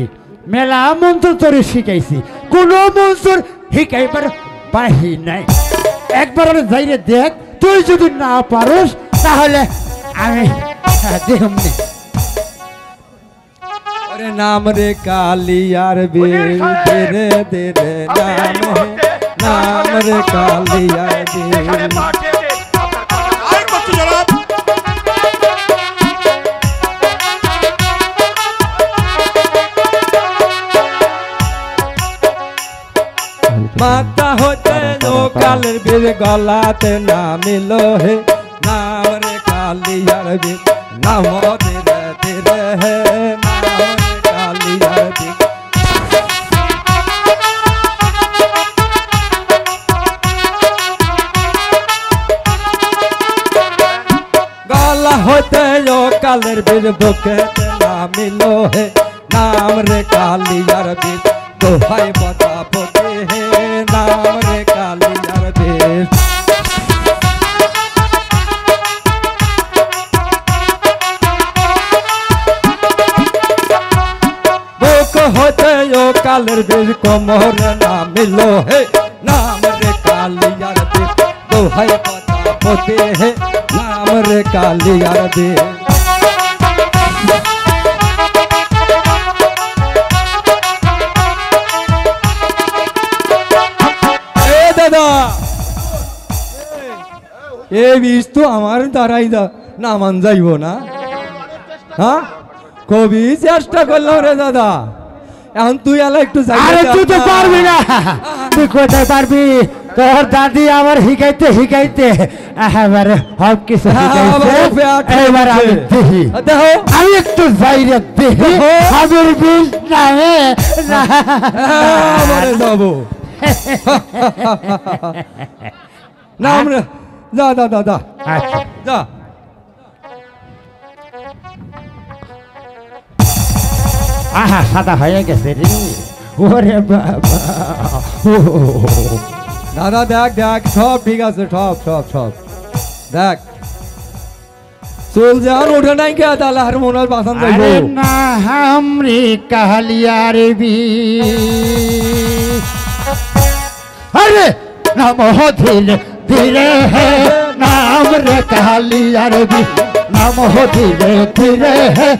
[SPEAKER 10] মেলা মন্ত্র তোরে শিখাইছি, কোনো মন্ত্র শিখাইবার বাহি নাই। একবার আমি যাইরে দেখ, তুই যদি না পারস তাহলে আমি দেখুন।
[SPEAKER 11] अरे नाम रे कालियार बीर तेरे तेरे नाम रे कालियार बीर।
[SPEAKER 3] আর কত জনাব।
[SPEAKER 11] माता होते जो कालेर बीर गलाते नामिल हे नाम रे कालियार बीर नाम तेरे तेरे है नाम रे कालियार बीर। गला होते जो कालेर बीर बुके नामिल हे नाम रे कालियार बीर दोहाई बता पोते है नाम रे कालियार बीर। লোকালের বেশ কোমরে নামিল হে নাম রে কালিয়ার বেশ দোহাই প্রতাপতে হে নাম রে কালিয়ার বেশ দাদা এই বিষ তো আমার দ্বারাই নামান যাইব না হ্যাঁ কবি চেষ্টা করলাম রে দাদা এখন তুই এলা একটু
[SPEAKER 10] আরে তুই তো পারবি না তুই কোথায় পারবি তোর দাদি আমার হিকাইতে হিকাইতে এবারে সব কিছু শিখাইছে এবার আমি দেখি
[SPEAKER 11] দেখো
[SPEAKER 10] আমি একটু বাইরে দেখি হাবির বিল নামে
[SPEAKER 11] আমারে যাবো নাম রে যা দা দাদা
[SPEAKER 10] আচ্ছা
[SPEAKER 11] যা
[SPEAKER 10] আহা সাদা হয়ে গেছে রে ওরে বাবা
[SPEAKER 11] দাদা দেখ দেখ সব ঠিক আছে সব সব সব দেখ চল যান ওঠে নাই কে তাহলে আর মনে হয় বাসান যাইব
[SPEAKER 10] আরে না হামরি কালিয়ার বি আরে নাম ধীরে ধীরে হে নাম রে কালিয়ার বি নাম ধীরে ধীরে হে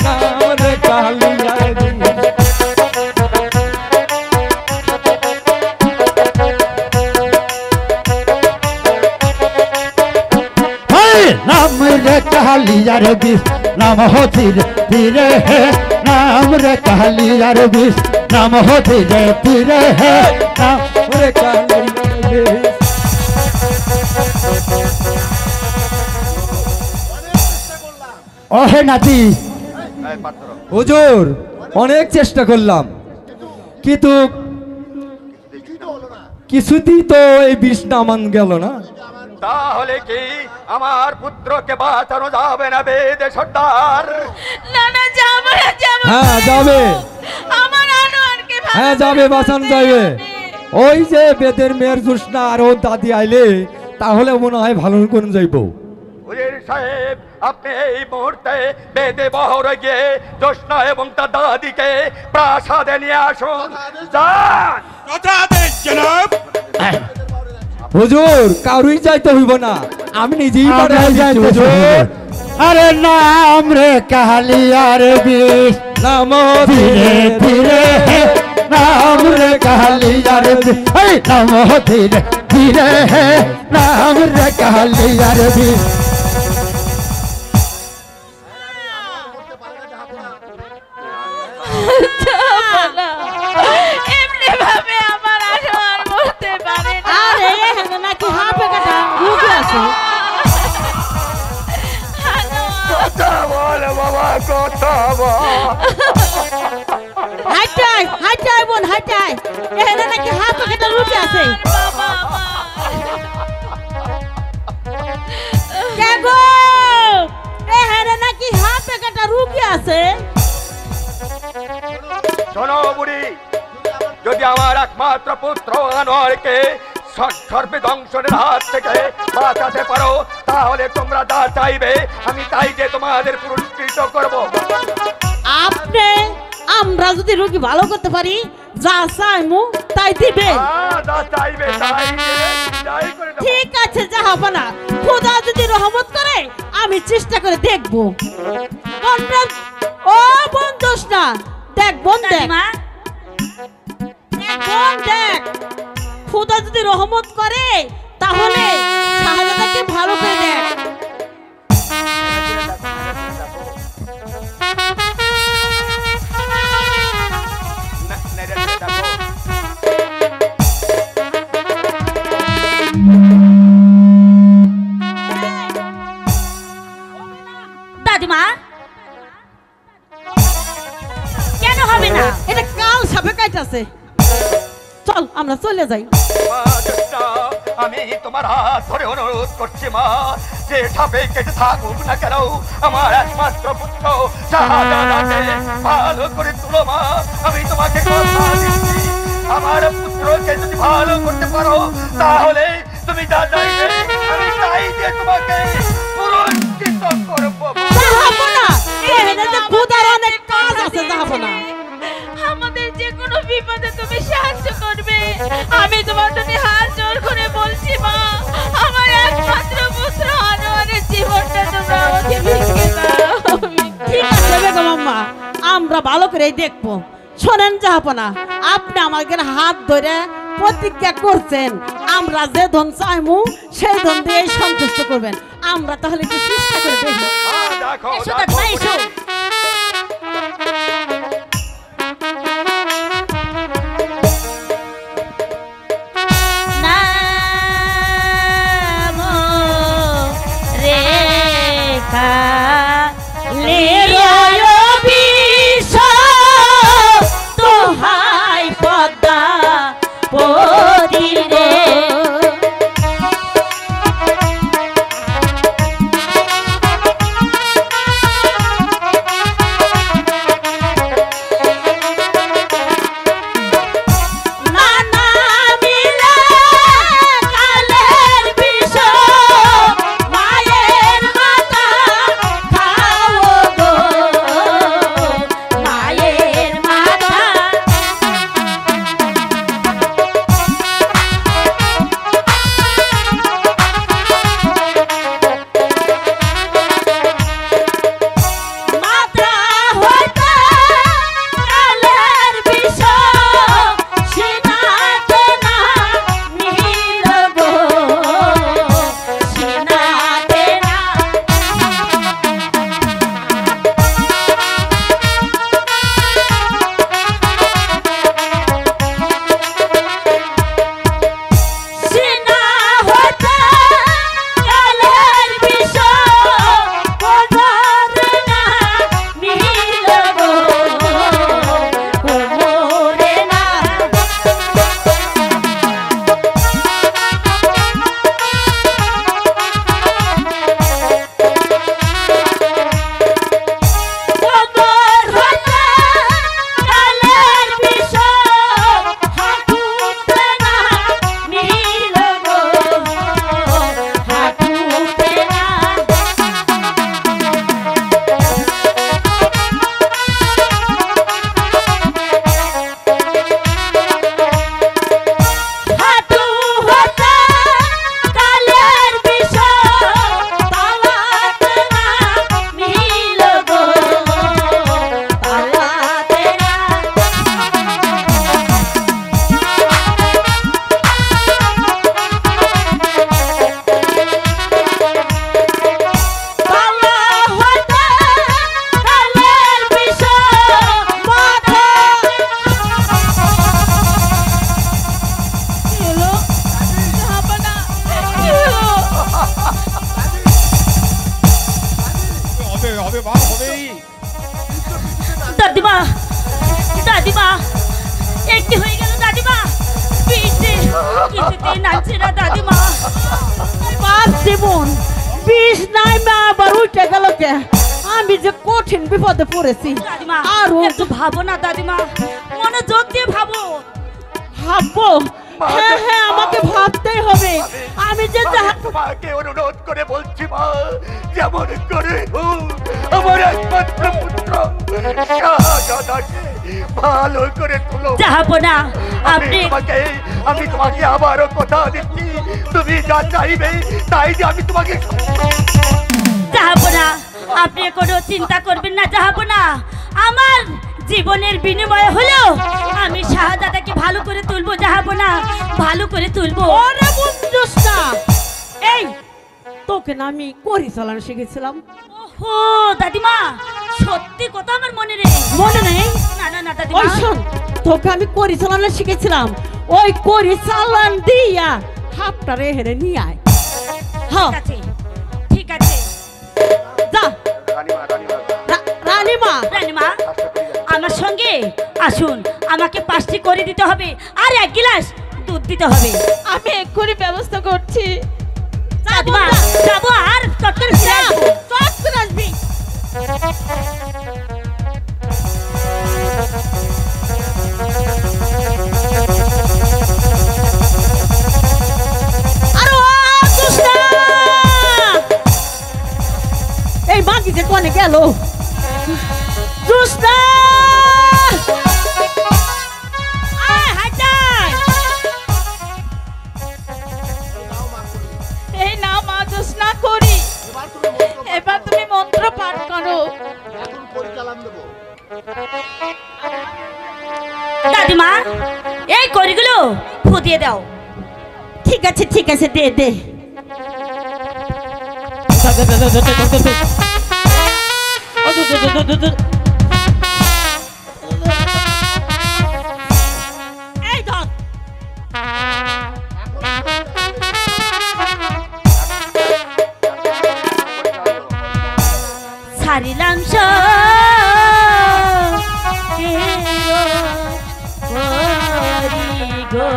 [SPEAKER 11] নাম রে কালিয়ার বি
[SPEAKER 10] नाम रे कहलियार बीस नाम हो धीरे धीरे है नाम रे कहलियार बीस नाम हो धीरे धीरे है नाम
[SPEAKER 11] रे कहलियार
[SPEAKER 10] ओहे नाती
[SPEAKER 11] হুজুর অনেক চেষ্টা করলাম কিন্তু কিছুতেই তো এই বিষ নামান গেল না
[SPEAKER 2] তাহলে কি আমার পুত্রকে বাঁচানো যাবে না বেদ সর্দার?
[SPEAKER 8] না না যাবে না যাবে
[SPEAKER 11] হ্যাঁ যাবে
[SPEAKER 8] আমার আনোয়ারকে
[SPEAKER 11] হ্যাঁ যাবে বাঁচানো যাবে ওই যে বেদের মেয়ের জোসনা আর ওর দাদি আইলে তাহলে মনে হয় ভালো করে যাইব
[SPEAKER 2] উজির সাহেব আপনি এই মুহূর্তে বেদে বহরে গিয়ে জোসনা এবং তার দাদিকে প্রাসাদে নিয়ে আসুন যান।
[SPEAKER 3] কথা দেন জনাব।
[SPEAKER 11] হুজুর কারুই যাইতে হইব না আমি নিজেই পাঠাই যাইতে হুজুর
[SPEAKER 10] अरे नाम रे कहलियार बीस
[SPEAKER 11] নাম
[SPEAKER 10] धीरे धीरे है नाम रे कहलियार बीस नाम धीरे धीरे है नाम रे कहलियार बीस
[SPEAKER 8] এমনি ভাবে আমার আনোয়ার মরতে পারে না।
[SPEAKER 4] আরে এখানে নাকি হাঁপে কাটা রুগী আছে
[SPEAKER 2] কথা বল বাবা কথা বল।
[SPEAKER 4] হাইটাই হাইটাই বোন হাইটাই এখানে নাকি হাঁপে কাটা রুগী আছে কে গো এখানে নাকি হাঁপে কাটা রুগী আছে
[SPEAKER 2] শোনো বুড়ি, যদি আমার একমাত্র পুত্র আনোয়ারকে সর্বে দংশনের হাত থেকে বাঁচাতে পারো তাহলে তোমরা যা চাইবে আমি তাই যে তোমাদের পুরস্কৃত করব।
[SPEAKER 4] আপনি আমরা যদি রোগী ভালো করতে পারি যা চাইমু তাই দিবে
[SPEAKER 2] যা চাইবে তাই দেবে, তাই করে দেব।
[SPEAKER 4] ঠিক আছে জাহাপনা খোদা যদি রহমত করে আমি চেষ্টা করে দেখবো ও বোন দোষ না দেখ বোন দেখ
[SPEAKER 8] মা
[SPEAKER 4] দেখ বোন দেখ খোদা যদি রহমত করে তাহলে শাহজাদাকে ভালো করে দেখ
[SPEAKER 8] দাদিমা কেন হবে না?
[SPEAKER 4] এটা কাল সাপে কাইতাছে চল আমরা চলে যাই
[SPEAKER 2] মা জোসনা, আমি তোমার হাত ধরে অনুরোধ করছি মা, যে সাপে কেটে থাকুক না কেন আমার একমাত্র পুত্র শাহজাদাকে ভালো করে তুলো মা। আমি তোমাকে কথা দিচ্ছি আমার পুত্রকে যদি ভালো করতে পারো তাহলে তুমি যা চাইবে আমি তাই দিয়ে তোমাকে পুরস্কৃত করবো।
[SPEAKER 4] জাহাপনা এখানে যে খোদার অনেক কাজ আছে জাহাপনা
[SPEAKER 8] আমাদের যে কোনো বিপদ
[SPEAKER 4] আমরা ভালো করে দেখবো। শোনেন জাহাপনা, আপনি আমাদের হাত ধরে প্রতিজ্ঞা করছেন আমরা যে ধন চাইমু সেই ধন দিয়ে সন্তুষ্ট করবেন। আমরা তাহলে কি চেষ্টা করে দেখি?
[SPEAKER 2] দেখো
[SPEAKER 8] এসো দাদিমা, এসো। নামো রেখা
[SPEAKER 4] তোহাই পদ্মা পদিরে
[SPEAKER 8] দাদিমা, দাদিমা, একটি হয়ে গেল দাদিমা। কিছুতেই নাচছে না দাদিমা।
[SPEAKER 4] জীবন বিষ নাই মা আবার উঠে গেল কে? আমি যে কঠিন বিপদে পড়েছি।
[SPEAKER 8] দাদিমা
[SPEAKER 4] আর
[SPEAKER 8] একটু ভাবো না দাদিমা, মনোযোগ দিয়ে ভাবো।
[SPEAKER 4] ভাববো? হ্যাঁ হ্যাঁ, আমাকে ভাবতেই হবে। আমি যে
[SPEAKER 2] তোমাকে অনুরোধ করে বলছি মা, যেমন করে হোক আমার একমাত্র পুত্র শাহজাদাকে ভালো করে তুলো।
[SPEAKER 8] যাবো না আপনি।
[SPEAKER 2] আমি তোমাকে আবারও কথা দিচ্ছি, তুমি যা চাইবে তাই যে আমি তোমাকে।
[SPEAKER 8] যাবো না, আপনি কোনো চিন্তা করবেন না। যাবো না, আমার জীবনের বিনিময় হলো আমি শাহজাদাকে ভালো করে তুলবো। যাবো না, ভালো করে তুলবো।
[SPEAKER 4] ওরে বুঝছস না, এই তোকে না আমি করি চালানো শিখেছিলাম।
[SPEAKER 8] ও দাদিমা, সত্যি কথা আমার মনে নেই।
[SPEAKER 4] মনে নেই?
[SPEAKER 8] না না না দাদিমা,
[SPEAKER 4] ওই শোন, তোকে আমি করি চালানো শিখেছিলাম। ওই করি চালান দিয়া হাপটারে হেরে নিয়ে আয়। হ্যাঁ
[SPEAKER 8] ঠিক আছে, ঠিক আছে।
[SPEAKER 4] যা রানীমা।
[SPEAKER 8] রানীমা, আমার সঙ্গে আসুন, আমাকে 5টি করে দিতে হবে আর 1 গ্লাস দুধ দিতে হবে।
[SPEAKER 4] আমি এক্ষুনি ব্যবস্থা করছি।
[SPEAKER 8] দাদিমা যাবো, আর চট্টর
[SPEAKER 4] চট্টর আসবি। এই বাকি যে কোনে গেল? জুস্তা এই না মা, জুস্না করি। এবার তুমি মন্ত্র পাঠ করো।
[SPEAKER 7] দাদিমা এই কড়িগুলো ফুটিয়ে দাও।
[SPEAKER 4] ঠিক আছে দে দে। এই ধর।
[SPEAKER 7] ছাড়িলাম গো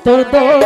[SPEAKER 4] তোর দো